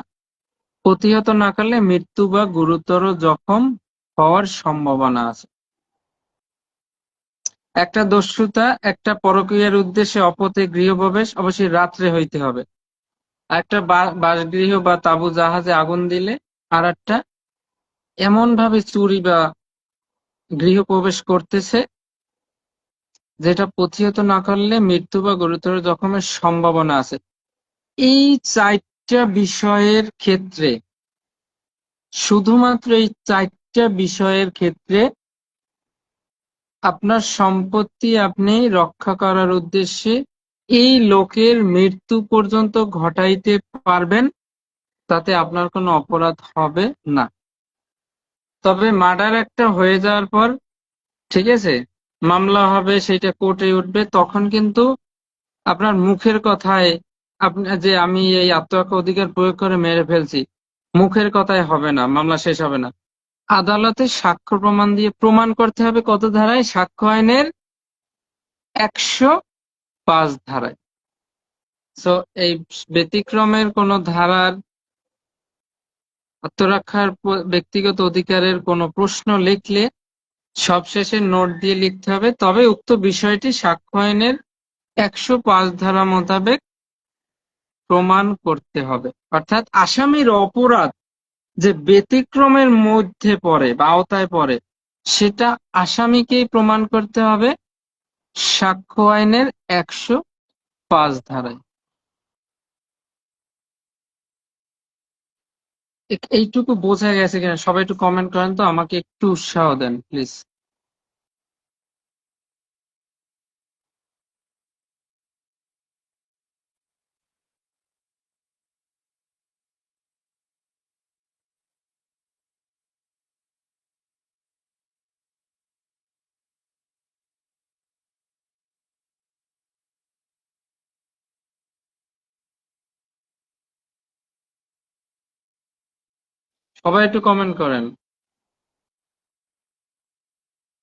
Speaker 1: প্রতিহত না করলে মৃত্যু বা গুরুতর জখম হওয়ার সম্ভাবনা আছে। একটা দস্যুতা, একটা পরকীয়ার উদ্দেশ্যে অপথে গৃহপ্রবেশ, অবশ্যই রাত্রে হইতে হবে। একটা বাসগৃহ বা তাঁবু জাহাজে আগুন দিলে, আর একটা এমন ভাবে চুরি বা গৃহপ্রবেশ করতেছে যেটা প্রতিহত না করলে মৃত্যু বা গুরুতর জখমের সম্ভাবনা আছে। এই চারটা বিষয়ের ক্ষেত্রে, শুধুমাত্র এই চারটা বিষয়ের ক্ষেত্রে আপনার সম্পত্তি আপনি রক্ষা করার উদ্দেশ্যে এই লোকের মৃত্যু পর্যন্ত ঘটাইতে পারবেন, তাতে আপনার কোনো অপরাধ হবে না। তবে মার্ডার একটা হয়ে যাওয়ার পর, ঠিক আছে, মামলা হবে, সেটা কোর্টে উঠবে, তখন কিন্তু আপনার মুখের কথায় আপনি যে আমি এই আত্মরক্ষা অধিকার প্রয়োগ করে মেরে ফেলছি, মুখের কথায় হবে না, মামলা শেষ হবে না। আদালতে সাক্ষ্য প্রমাণ দিয়ে প্রমাণ করতে হবে কত ধারায়? সাক্ষ্য আইনের 105 ধারায়। সো এই ব্যতিক্রমের কোন ধারার আত্মরক্ষার ব্যক্তিগত অধিকারের কোনো প্রশ্ন লিখলে সবশেষে নোট দিয়ে লিখতে হবে, তবে উক্ত বিষয়টি সাক্ষ্য আইনের 105 ধারা মোতাবেক প্রমাণ করতে হবে। অর্থাৎ আসামির অপরাধ যে ব্যতিক্রমের মধ্যে পড়ে বা আওতায় পড়ে, সেটা আসামিকেই প্রমাণ করতে হবে সাক্ষ্য আইনের 105 ধারায়। এইটুকু বোঝা গেছে কিনা সবাই একটু কমেন্ট করেন তো, আমাকে একটু উৎসাহ দেন প্লিজ। সবাই একটু কমেন্ট করেন।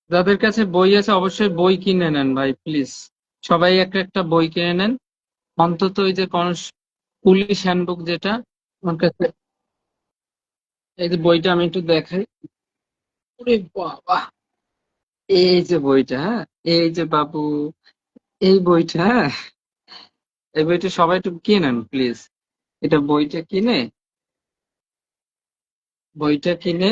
Speaker 1: যাদের কাছে বই আছে অবশ্যই বই কিনে নেন ভাই, প্লিজ। সবাই একটা একটা বই কিনে নেন, অন্তত ওই যে পুলিশ হ্যান্ডবুক যেটা আমার কাছে। এই যে বইটা আমি একটু দেখাই। ওরে বাবা, এই যে বইটা, হ্যাঁ, এই যে বাবু, এই বইটা, হ্যাঁ, এই বইটা সবাই একটু কিনেন প্লিজ। এটা বইটা কিনে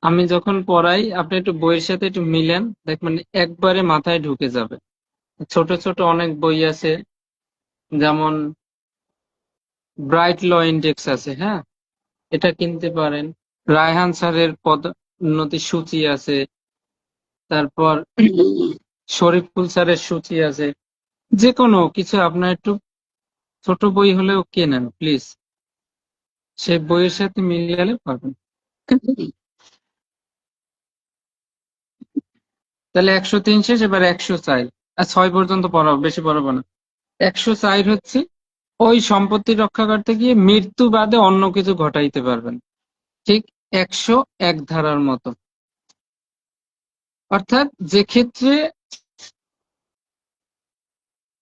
Speaker 1: আমি যখন পড়াই, আপনি একটু বইয়ের সাথে একটু মিলেন, দেখবেন একবারে মাথায় ঢুকে যাবে। ছোট ছোট অনেক বই আছে, যেমন ব্রাইট ল ইন্ডেক্স আছে, হ্যাঁ, এটা কিনতে পারেন। রায়হান স্যারের পদোন্নতি সূচি আছে, তারপর শরীফুল স্যারের সূচি আছে। যে কোনো কিছু আপনার একটু ছোট বই হলেও কেনেন প্লিজ, সেই বইয়ের সাথে মিলিয়ে পারবেন। তাহলে 103 শেষ, এবার 104 আর 6 পর্যন্ত পড়াবো, বেশি পড়াবো না। 104 হচ্ছে ওই সম্পত্তি রক্ষা করতে গিয়ে মৃত্যু বাদে অন্য কিছু ঘটাইতে পারবেন, ঠিক 101 ধারার মতো। অর্থাৎ যে ক্ষেত্রে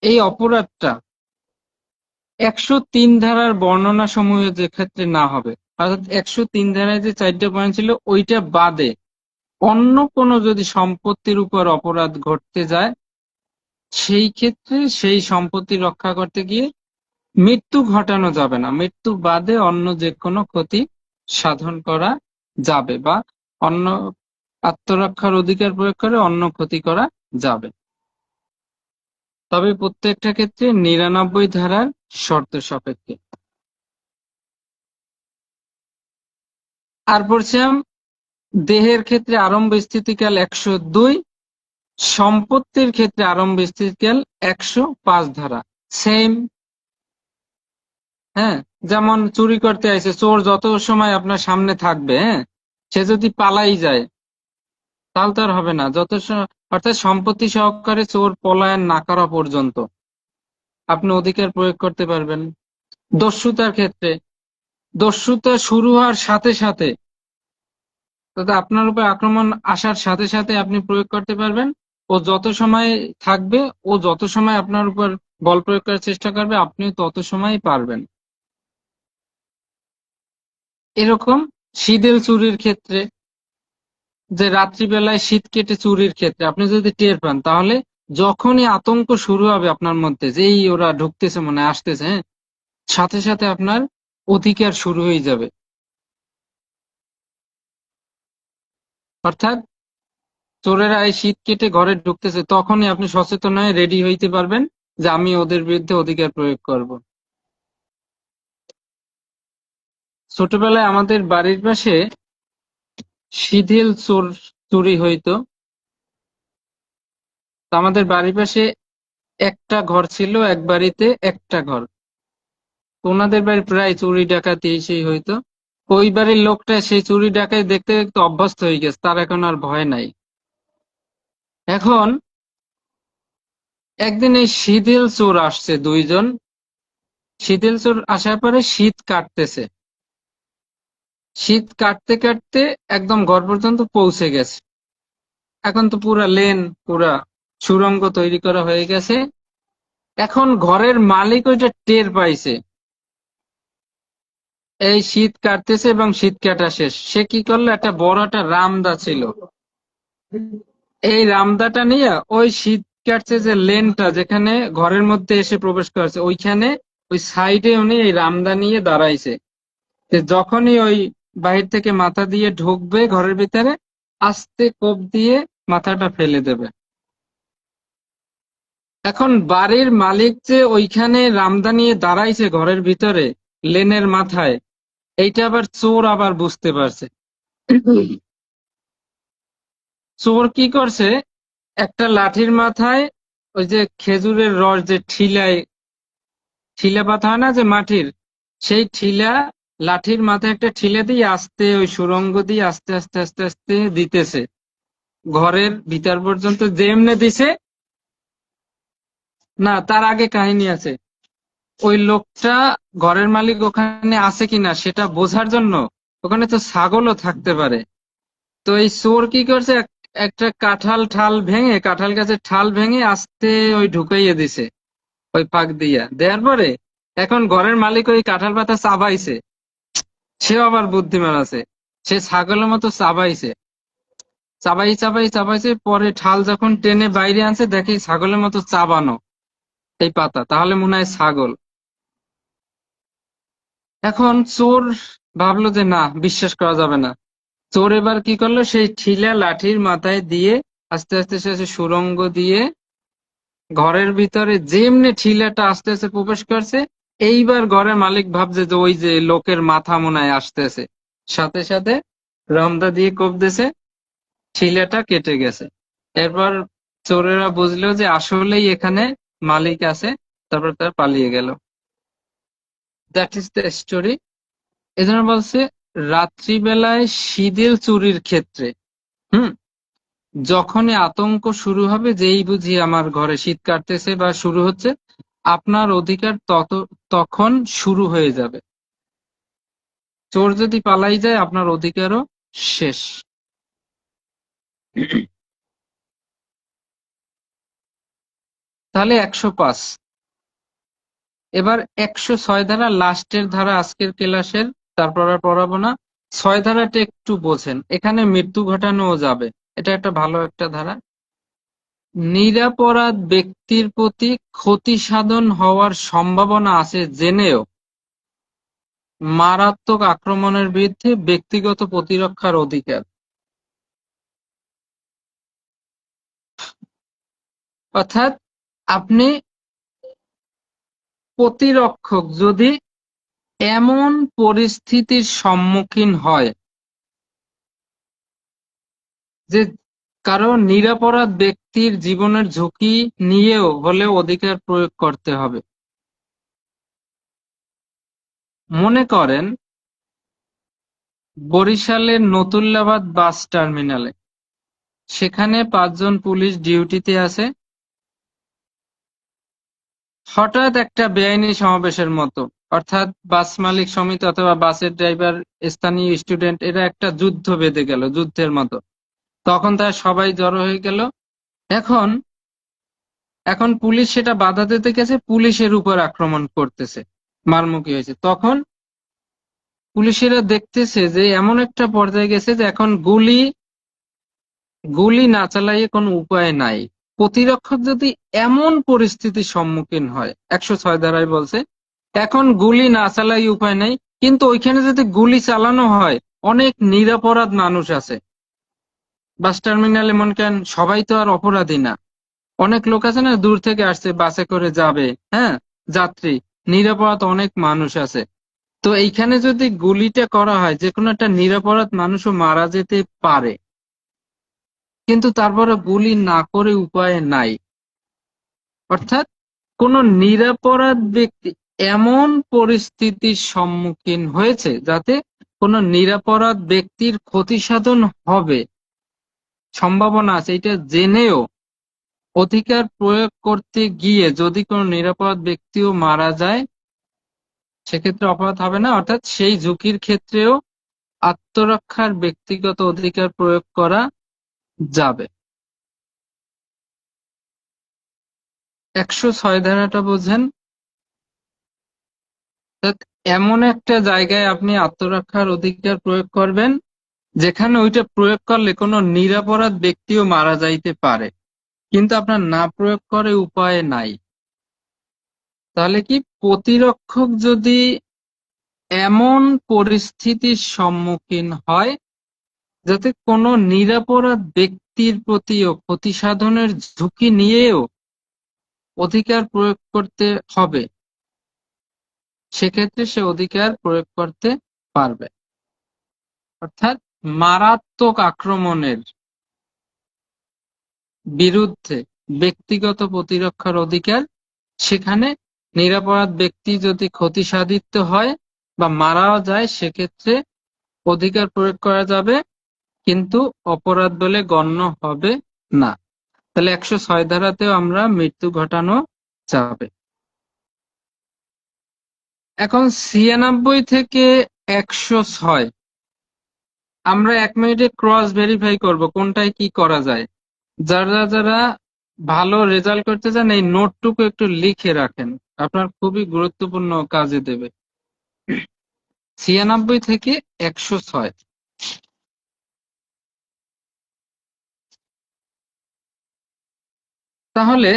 Speaker 1: এই অপরাধটা 103 ধারার বর্ণনা সমূহ যে ক্ষেত্রে না হবে, অর্থাৎ 103 ধারায় যে 4টা পয়েন্ট ছিল ওইটা বাদে অন্য কোনো যদি সম্পত্তির উপর অপরাধ ঘটতে যায়, সেই ক্ষেত্রে সেই সম্পত্তি রক্ষা করতে গিয়ে মৃত্যু ঘটানো যাবে না, মৃত্যু বাদে অন্য যে কোনো ক্ষতি সাধন করা যাবে, বা অন্য আত্মরক্ষার অধিকার প্রয়োগ করে অন্য ক্ষতি করা যাবে। তবে প্রত্যেকটা ক্ষেত্রে 99 ধারার শর্ত সাপেক্ষে। আর পড়ছিলাম দেহের ক্ষেত্রে আরম্ভ স্থিতিকাল 102, সম্পত্তির ক্ষেত্রে আরম্ভ স্থিতিকাল 105 ধারা। সেম, হ্যাঁ, যেমন চুরি করতে আইছে চোর, যত সময় আপনার সামনে থাকবে, হ্যাঁ, সে যদি পালাই যায় তাহলে তো আর হবে না, অর্থাৎ সম্পত্তি সহকারে চোর পলায়ন না করা পর্যন্ত আপনি অধিকার প্রয়োগ করতে পারবেন। দস্যুতার ক্ষেত্রে দস্যুতা শুরু হওয়ার সাথে সাথে, তবে আপনার উপর আক্রমণ আসার সাথে সাথে আপনি প্রয়োগ করতে পারবেন। ও যত সময় থাকবে, ও যত সময় আপনার উপর বল প্রয়োগ করার চেষ্টা করবে, আপনি তত সময় পারবেন। এরকম শীতের চুরির ক্ষেত্রে, যে রাত্রিবেলায় শীত কেটে চুরির ক্ষেত্রে আপনি যদি টের পান, তাহলে যখনই আতঙ্ক শুরু হবে আপনার মধ্যে, যেই ওরা ঢুকতেছে, মনে আসতেছে, হ্যাঁ, সাথে সাথে আপনার অধিকার শুরু হয়ে যাবে। অর্থাৎ চোরেরা এই শীত কেটে ঘরে ঢুকতেছে, তখনই আপনি সচেতন হয়ে রেডি হইতে পারবেন যে আমি ওদের বিরুদ্ধে অধিকার প্রয়োগ করব। ছোটবেলায় আমাদের বাড়ির পাশে শিথিল চুরি হইতো। তো আমাদের বাড়ির পাশে একটা ঘর ছিল, এক বাড়িতে একটা ঘর। তো ওনাদের বাড়ি প্রায় চুরি ডাকাতি সেই হইতো। ওই বাড়ির লোকটা সেই চুরি ডাকাতি দেখতে দেখতে অভ্যস্ত হয়ে গেছে, তার এখন আর ভয় নাই। এখন একদিন এই শিথিল চোর আসছে দুইজন। শিথিল চোর আসার পরে শীত কাটতেছে, শীত কাটতে কাটতে একদম ঘর পর্যন্ত পৌঁছে গেছে। এখন তো পুরা লেন, পুরা সুড়ঙ্গ তৈরি করা হয়ে গেছে। এখন ঘরের মালিক ওইটা টের পাইছে, এই শীত কাটতেছে এবং শীত কাটা শেষ। সে কি করলো, একটা বড় একটা রামদা ছিল, এই রামদাটা নিয়ে ওই শীত কাটছে যে লেনটা যেখানে ঘরের মধ্যে এসে প্রবেশ করছে ওইখানে ওই সাইডে উনি এই রামদা নিয়ে দাঁড়াইছে। যে যখনই ওই বাহির থেকে মাথা দিয়ে ঢুকবে ঘরের ভিতরে, আস্তে কোপ দিয়ে মাথাটা ফেলে দেবে। এখন বাড়ির মালিক যে ওইখানে রামদা নিয়ে দাঁড়াইছে ঘরের ভিতরে লেনের মাথায়, এইটা আবার চোর আবার বুঝতে পারছে। চোর কি করছে, একটা লাঠির মাথায় ওই যে খেজুরের রস যে ঠিলায় ঠিলা পাতা হয় না যে মাটির, সেই ঠিলা, লাঠির মাথায় একটা ঠিলা দিয়ে আস্তে ওই সুড়ঙ্গ দিয়ে আস্তে আস্তে আস্তে আস্তে দিতেছে ঘরের ভিতর পর্যন্ত। যেমনে দিছে, না তার আগে কাহিনী আছে। ওই লোকটা, ঘরের মালিক ওখানে আছে কিনা সেটা বোঝার জন্য, ওখানে তো ছাগলও থাকতে পারে। তো এই চোর কি করছে, একটা কাঁঠাল গাছের ঠাল ভেঙে আস্তে ওই ঢুকাইয়ে দিছে ওই ফাঁক দিয়া। দেওয়ার পরে এখন ঘরের মালিক ওই কাঁঠাল পাতা চাবাইছে, সেও আবার বুদ্ধিমান আছে, সে ছাগলের মতো চাবাইছে, চাবাইছে, পরে ঠাল যখন টেনে বাইরে আনছে দেখে ছাগলের মতো চাবানো এই পাতা, তাহলে মনে হয় ছাগল। এখন চোর ভাবলো যে না, বিশ্বাস করা যাবে না। চোর এবার কি করলো, সেই ঠিলা লাঠির মাথায় দিয়ে আস্তে আস্তে সে সুড়ঙ্গ দিয়ে ঘরের ভিতরে যেমনি ঠিলাটা আস্তে আস্তে প্রবেশ করছে, এইবার ঘরের মালিক ভাবছে যে ওই যে লোকের মাথা মনে হয় আসতেছে, সাথে সাথে রমদা দিয়ে কোপ দিয়েছে, ঠিলাটা কেটে গেছে। এরপর চোরেরা বুঝলো যে আসলেই এখানে মালিক আছে, তারপর তারা পালিয়ে গেল। That is the story. এজন্য বলছে রাত্রিবেলায় শিথিল চুরির ক্ষেত্রে হুম যখনই আতঙ্ক শুরু হবে, যেই বুঝি আমার ঘরে শীত কাটতেছে বা শুরু হচ্ছে, আপনার অধিকার তখন শুরু হয়ে যাবে। চোর যদি পালাই যায় আপনার অধিকারও শেষ। তাহলে 105। এবার 106 ধারা, লাস্টের ধারা আজকের ক্লাসের, তারপর আর পড়াবো না। 6 ধারাটা একটু বোঝেন, এখানে মৃত্যু ঘটানোও যাবে, এটা একটা ভালো একটা ধারা। নিরপরাধ ব্যক্তির প্রতি ক্ষতি সাধন হওয়ার সম্ভাবনা আছে জেনেও মারাত্মক আক্রমণের বিরুদ্ধে ব্যক্তিগত প্রতিরক্ষার অধিকার। অর্থাৎ আপনি প্রতিরক্ষক যদি এমন পরিস্থিতির সম্মুখীন হয় যে কারো নিরপরাধ ব্যক্তির জীবনের ঝুঁকি নিয়েও হলেও অধিকার প্রয়োগ করতে হবে। মনে করেন বরিশালের নতুল্লাবাদ বাস টার্মিনালে, সেখানে 5 জন পুলিশ ডিউটিতে আছে। হঠাৎ একটা বেআইনি সমাবেশের মতো, অর্থাৎ বাস মালিক সমিতি অথবা বাসের ড্রাইভার, স্থানীয় স্টুডেন্ট, এরা একটা যুদ্ধ বেঁধে গেল, যুদ্ধের মতো। তখন তারা সবাই জড়ো হয়ে গেল। এখন এখন পুলিশ সেটা বাধা দিতে গেছে, পুলিশের উপর আক্রমণ করতেছে, মারমুখী হয়েছে। তখন পুলিশেরা দেখতেছে যে এমন একটা পর্যায়ে গেছে যে এখন গুলি গুলি না চালাইয়ে কোনো উপায় নাই। প্রতিরক্ষক যদি এমন পরিস্থিতির সম্মুখীন হয়, 106 ধারায় বলছে এখন গুলি না চালাই উপায় নাই, কিন্তু ওইখানে যদি গুলি চালানো হয় অনেক নিরপরাধ মানুষ আছে, বাস টার্মিনাল এমন কেন, সবাই তো আর অপরাধী না, অনেক লোক আছে না দূর থেকে আসছে বাসে করে যাবে, হ্যাঁ, যাত্রী, নিরপরাধ অনেক মানুষ আছে। তো এইখানে যদি গুলিটা করা হয়, যে কোনো একটা নিরপরাধ মানুষও মারা যেতে পারে, কিন্তু তারপরে গুলি না করে উপায় নাই। অর্থাৎ কোন নিরপরাধ ব্যক্তি এমন পরিস্থিতির সম্মুখীন হয়েছে যাতে কোন নিরপরাধ ব্যক্তির ক্ষতি সাধন হবে সম্ভাবনা আছে, এটা জেনেও অধিকার প্রয়োগ করতে গিয়ে যদি কোনো নিরপরাধ ব্যক্তিও মারা যায়, সেক্ষেত্রে অপরাধ হবে না। অর্থাৎ সেই ঝুঁকির ক্ষেত্রেও আত্মরক্ষার ব্যক্তিগত অধিকার প্রয়োগ করা যাবে। 106 ধারাটা বোঝেন? অর্থাৎ এমন একটা জায়গায় আপনি আত্মরক্ষার অধিকার প্রয়োগ করবেন যেখানে ওইটা প্রয়োগ করলে কোনো নিরপরাধ ব্যক্তিও মারা যাইতে পারে, কিন্তু আপনার না প্রয়োগ করে উপায় নাই। তাহলে কি, প্রতিরক্ষক যদি এমন পরিস্থিতির সম্মুখীন হয় যাতে কোনো নিরপরাধ ব্যক্তির প্রতিও ক্ষতি সাধনের ঝুঁকি নিয়েও অধিকার প্রয়োগ করতে হবে, সেক্ষেত্রে সে অধিকার প্রয়োগ করতে পারবে। অর্থাৎ মারাত্মক আক্রমণের বিরুদ্ধে ব্যক্তিগত প্রতিরক্ষার অধিকার, সেখানে নিরপরাধ ব্যক্তি যদি ক্ষতি সাধিত হয় বা মারাও যায়, সেক্ষেত্রে অধিকার প্রয়োগ করা যাবে, কিন্তু অপরাধ বলে গণ্য হবে না। তাহলে 106 ধারাতেও আমরা মৃত্যু ঘটানো যাবে। এখন 96 থেকে 106 আমরা 1 মিনিটে ক্রস ভেরিফাই করব কোনটায় কি করা যায়। যারা যারা ভালো রেজাল্ট করতে চান এই নোটটুকু একটু লিখে রাখেন, আপনার খুবই গুরুত্বপূর্ণ কাজে দেবে। 96 থেকে 106। তাহলে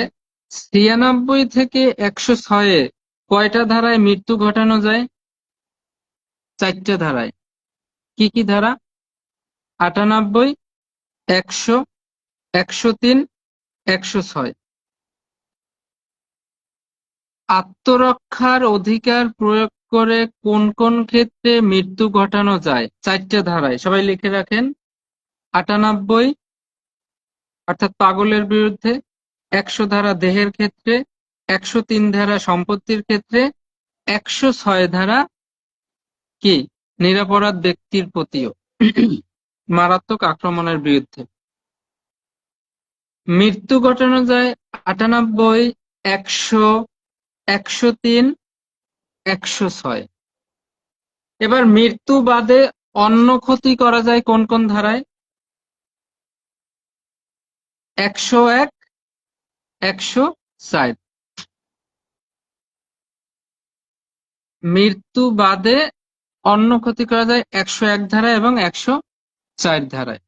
Speaker 1: 96 থেকে 106 কয়টা ধারায় মৃত্যু ঘটানো যায়? 4টে ধারায়। কি কি ধারা? 98, 100, 103, 106। আত্মরক্ষার অধিকার প্রয়োগ করে কোন কোন ক্ষেত্রে মৃত্যু ঘটানো যায়? 4টে ধারায়, সবাই লিখে রাখেন। 98 অর্থাৎ পাগলের বিরুদ্ধে, 100 ধারা দেহের ক্ষেত্রে, 103 ধারা সম্পত্তির ক্ষেত্রে, 106 ধারা কি, নিরপরাধ ব্যক্তির প্রতিও মারাত্মক আক্রমণের বিরুদ্ধে। মৃত্যু ঘটানো যায় 98, 100, 103, 106। এবার মৃত্যু বাদে অন্য ক্ষতি করা যায় কোন কোন ধারায়? 101, 104। মৃত্যু বাদে অন্য ক্ষতি করা যায় 101 ধারায় এবং 104 ধারায়।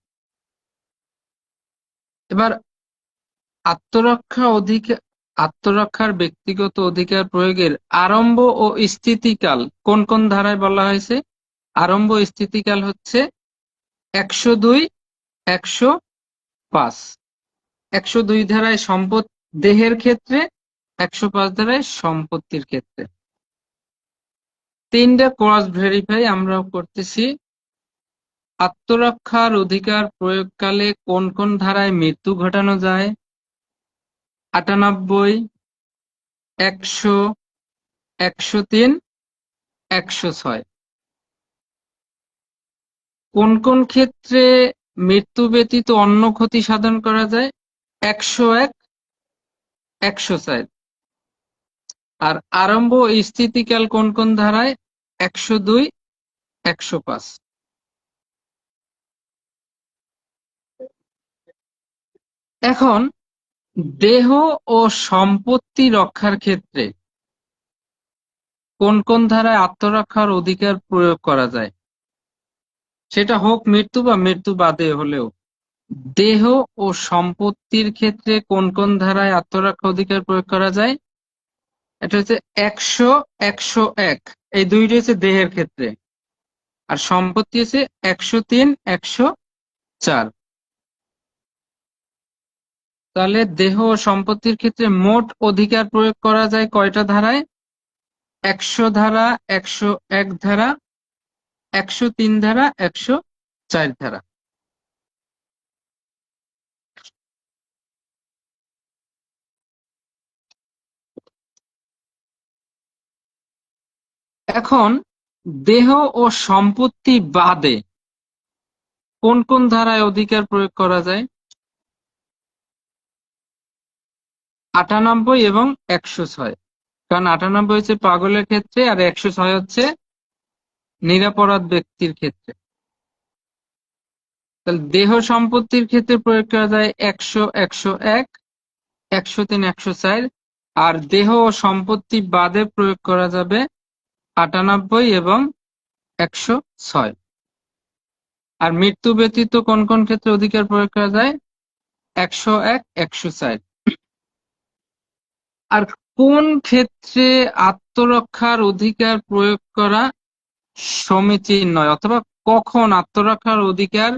Speaker 1: এবার আত্মরক্ষার ব্যক্তিগত অধিকার প্রয়োগের আরম্ভ ও স্থিতিকাল কোন কোন ধারায় বলা হয়েছে? আরম্ভ স্থিতিকাল হচ্ছে 102, 105। 102 ধারায় দেহের ক্ষেত্রে, 105 ধারায় সম্পত্তির ক্ষেত্রে। 3টা ক্রস ভেরিফাই আমরাও করতেছি। আত্মরক্ষার অধিকার প্রয়োগকালে কোন কোন ধারায় মৃত্যু ঘটানো যায়? 98, 100, 103, 106। কোন কোন ক্ষেত্রে মৃত্যু ব্যতীত অন্য ক্ষতি সাধন করা যায়? 101, 104। আর আরম্ভ স্থিতিকাল কোন কোন ধারায়? 102, 105। এখন দেহ ও সম্পত্তি রক্ষার ক্ষেত্রে কোন কোন ধারায় আত্মরক্ষার অধিকার প্রয়োগ করা যায়? সেটা হোক মৃত্যু বা মৃত্যু বাদে হলেও, দেহ ও সম্পত্তির ক্ষেত্রে কোন কোন ধারায় আত্মরক্ষা অধিকার প্রয়োগ করা যায়? এটা হচ্ছে 100, 101, এই দুইটা হচ্ছে দেহের ক্ষেত্রে, আর সম্পত্তি হচ্ছে 103, 104। তাহলে দেহ ও সম্পত্তির ক্ষেত্রে মোট অধিকার প্রয়োগ করা যায় কয়টা ধারায়? 100 ধারা, 101 ধারা, 103 ধারা, 104 ধারা। এখন দেহ ও সম্পত্তি বাদে কোন কোন ধারায় অধিকার প্রয়োগ করা যায়? 98 এবং 106। কারণ 98 হচ্ছে পাগলের ক্ষেত্রে আর 106 হচ্ছে নিরপরাধ ব্যক্তির ক্ষেত্রে। তাহলে দেহ সম্পত্তির ক্ষেত্রে প্রয়োগ করা যায় 100, 101, 103, 104। আর দেহ ও সম্পত্তি বাদে প্রয়োগ করা যাবে 98 এবং 106। আর মৃত্যু ব্যতীত কোন কোন ক্ষেত্রে অধিকার প্রয়োগ করা যায়? 101, 104। আর কোন ক্ষেত্রে আত্মরক্ষার অধিকার প্রয়োগ করা সমীচীন নয়, অথবা কখন আত্মরক্ষার অধিকার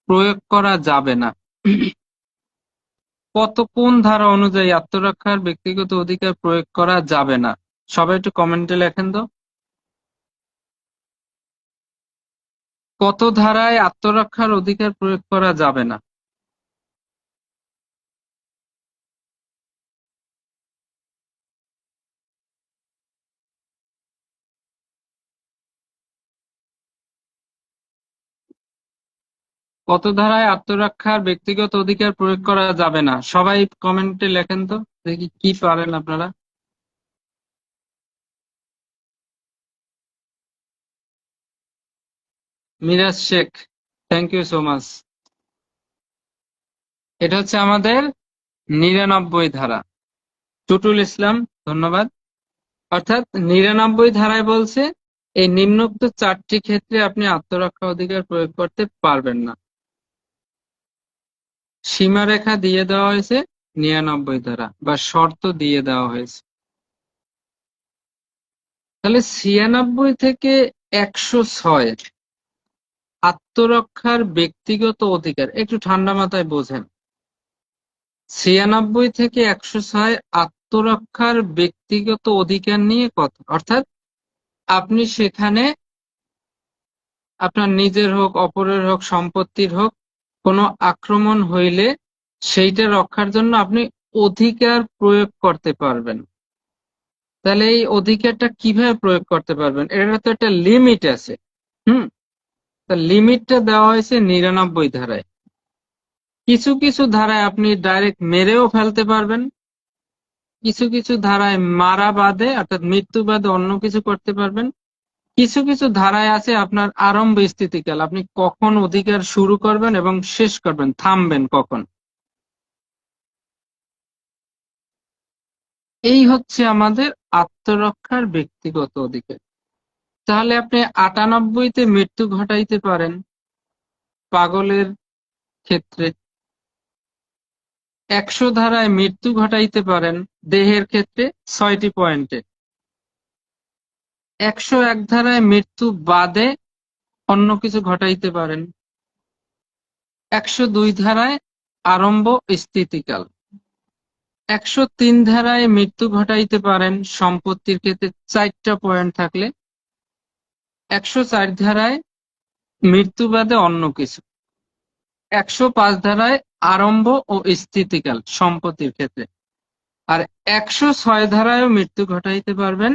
Speaker 1: প্রয়োগ করা যাবে না? কোন ধারা অনুযায়ী আত্মরক্ষার ব্যক্তিগত অধিকার প্রয়োগ করা যাবে না? সবাই একটু কমেন্টে লেখেন তো, কত ধারায় আত্মরক্ষার অধিকার প্রয়োগ করা যাবে না? কত ধারায় আত্মরক্ষার ব্যক্তিগত অধিকার প্রয়োগ করা যাবে না? সবাই কমেন্টে লেখেন তো, দেখি কি পারেন আপনারা। Miraj Sheikh, thank you so much. এটা হচ্ছে আমাদের 99 ধারা। টুটুল ইসলাম, ধন্যবাদ। অর্থাৎ 99 ধারায় বলছে এই নিম্নোক্ত 4টি ক্ষেত্রে আপনি আত্মরক্ষা অধিকার প্রয়োগ করতে পারবেন না। সীমারেখা দিয়ে দেওয়া হয়েছে 99 ধারা, বা শর্ত দিয়ে দেওয়া হয়েছে। তাহলে 96 থেকে 106 আত্মরক্ষার ব্যক্তিগত অধিকার, একটু ঠান্ডা মাথায় বোঝেন। 96 থেকে 106 আত্মরক্ষার ব্যক্তিগত অধিকার নিয়ে কথা। অর্থাৎ আপনি সেখানে আপনার নিজের হোক, অপরের হোক, সম্পত্তির হোক, কোনো আক্রমণ হইলে সেইটা রক্ষার জন্য আপনি অধিকার প্রয়োগ করতে পারবেন। তাহলে এই অধিকারটা কিভাবে প্রয়োগ করতে পারবেন? এর তো একটা লিমিট আছে। হুম। তা লিমিটটা দেওয়া হয়েছে 99 ধারায়। কিছু কিছু ধারায় আপনি ডাইরেক্ট মেরেও ফেলতে পারবেন, কিছু কিছু ধারায় মারা বাদে অর্থাৎ মৃত্যু বাদে অন্য কিছু করতে পারবেন। কিছু কিছু ধারায় আছে আপনার আরম্ভ স্থিতিকাল, আপনি কখন অধিকার শুরু করবেন এবং শেষ করবেন, থামবেন কখন। এই হচ্ছে আমাদের আত্মরক্ষার ব্যক্তিগত অধিকার। তাহলে আপনি 98-তে মৃত্যু ঘটাইতে পারেন পাগলের ক্ষেত্রে, 100 ধারায় মৃত্যু ঘটাইতে পারেন দেহের ক্ষেত্রে 6টি পয়েন্টে, 101 ধারায় মৃত্যু বাদে অন্য কিছু ঘটাইতে পারেন, 102 ধারায় আরম্ভ স্থিতিকাল, 103 ধারায় মৃত্যু ঘটাইতে পারেন সম্পত্তির ক্ষেত্রে 4টা পয়েন্ট থাকলে, 104 ধারায় মৃত্যু বাদে অন্য কিছু, 105 ধারায় আরম্ভ ও স্থিতিকাল সম্পত্তির ক্ষেত্রে, আর 106 ধারায়ও মৃত্যু ঘটাইতে পারবেন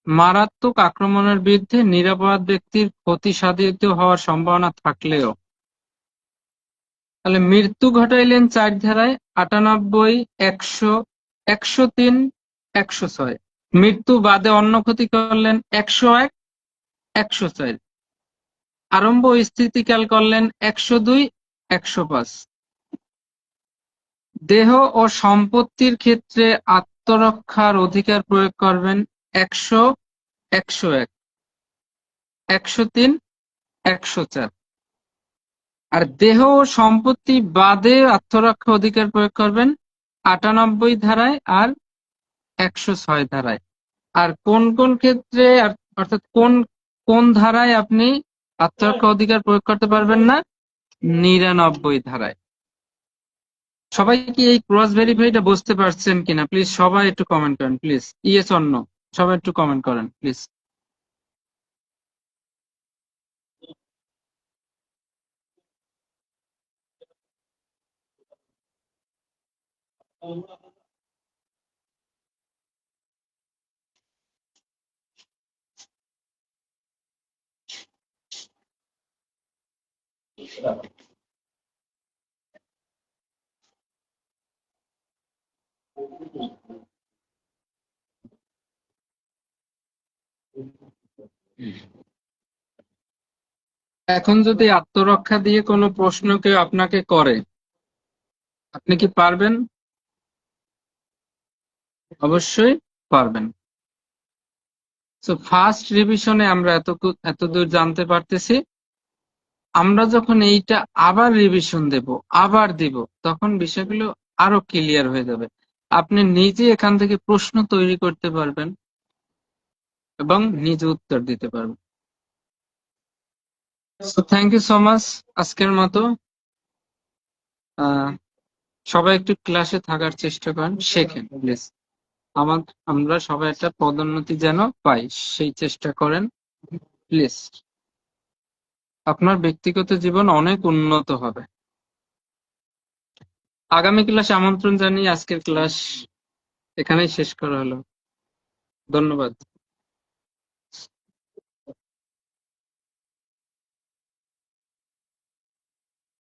Speaker 1: মারাত্মক আক্রমণের বিরুদ্ধে নিরপরাধ ব্যক্তির ক্ষতি সাধিত হওয়ার সম্ভাবনা থাকলেও। তাহলে মৃত্যু ঘটাইলেন 4 ধারায়, 98, 100, 103, 106। মৃত্যু বাদে অন্য ক্ষতি করলেন 101, 104। আরম্ভ স্থিতিকাল করলেন 102, 105। দেহ ও সম্পত্তির ক্ষেত্রে আত্মরক্ষার অধিকার প্রয়োগ করবেন 100, 101, 103, 104। আর দেহ ও সম্পত্তি বাদে আত্মরক্ষা অধিকার প্রয়োগ করবেন 98 ধারায় আর 106 ধারায়। আর কোন কোন ক্ষেত্রে, অর্থাৎ কোন কোন ধারায় আপনি আত্মরক্ষা অধিকার প্রয়োগ করতে পারবেন না? 99 ধারায়। সবাই কি এই ক্রস ভেরিফাইটা বুঝতে পারছেন কিনা প্লিজ সবাই একটু কমেন্ট করেন প্লিজ, ইয়েস অর নো, সবাই একটু কমেন্ট করেন প্লিজ। এখন যদি আত্মরক্ষা দিয়ে কোনো প্রশ্ন কেউ আপনাকে করে, আপনি কি পারবেন? অবশ্যই পারবেন। তো ফার্স্ট রিভিশনে আমরা এতদূর জানতে পারতেছি, আমরা যখন এইটা আবার রিভিশন দেব, আবার দিব, তখন বিষয়গুলো আরো ক্লিয়ার হয়ে যাবে। আপনি নিজে এখান থেকে প্রশ্ন তৈরি করতে পারবেন এবং নিজে উত্তর দিতে পারবেন। So thank you so much. আজকের মতো আহ, সবাই একটু ক্লাসে থাকার চেষ্টা করেন, শেখেন প্লিজ। আমরা সবাই একটা পদোন্নতি যেন পাই, সেই চেষ্টা করেন প্লিজ। আপনার ব্যক্তিগত জীবন অনেক উন্নত হবে। আগামী ক্লাসে আমন্ত্রণ জানিয়ে আজকের ক্লাস এখানেই শেষ করা হলো। ধন্যবাদ।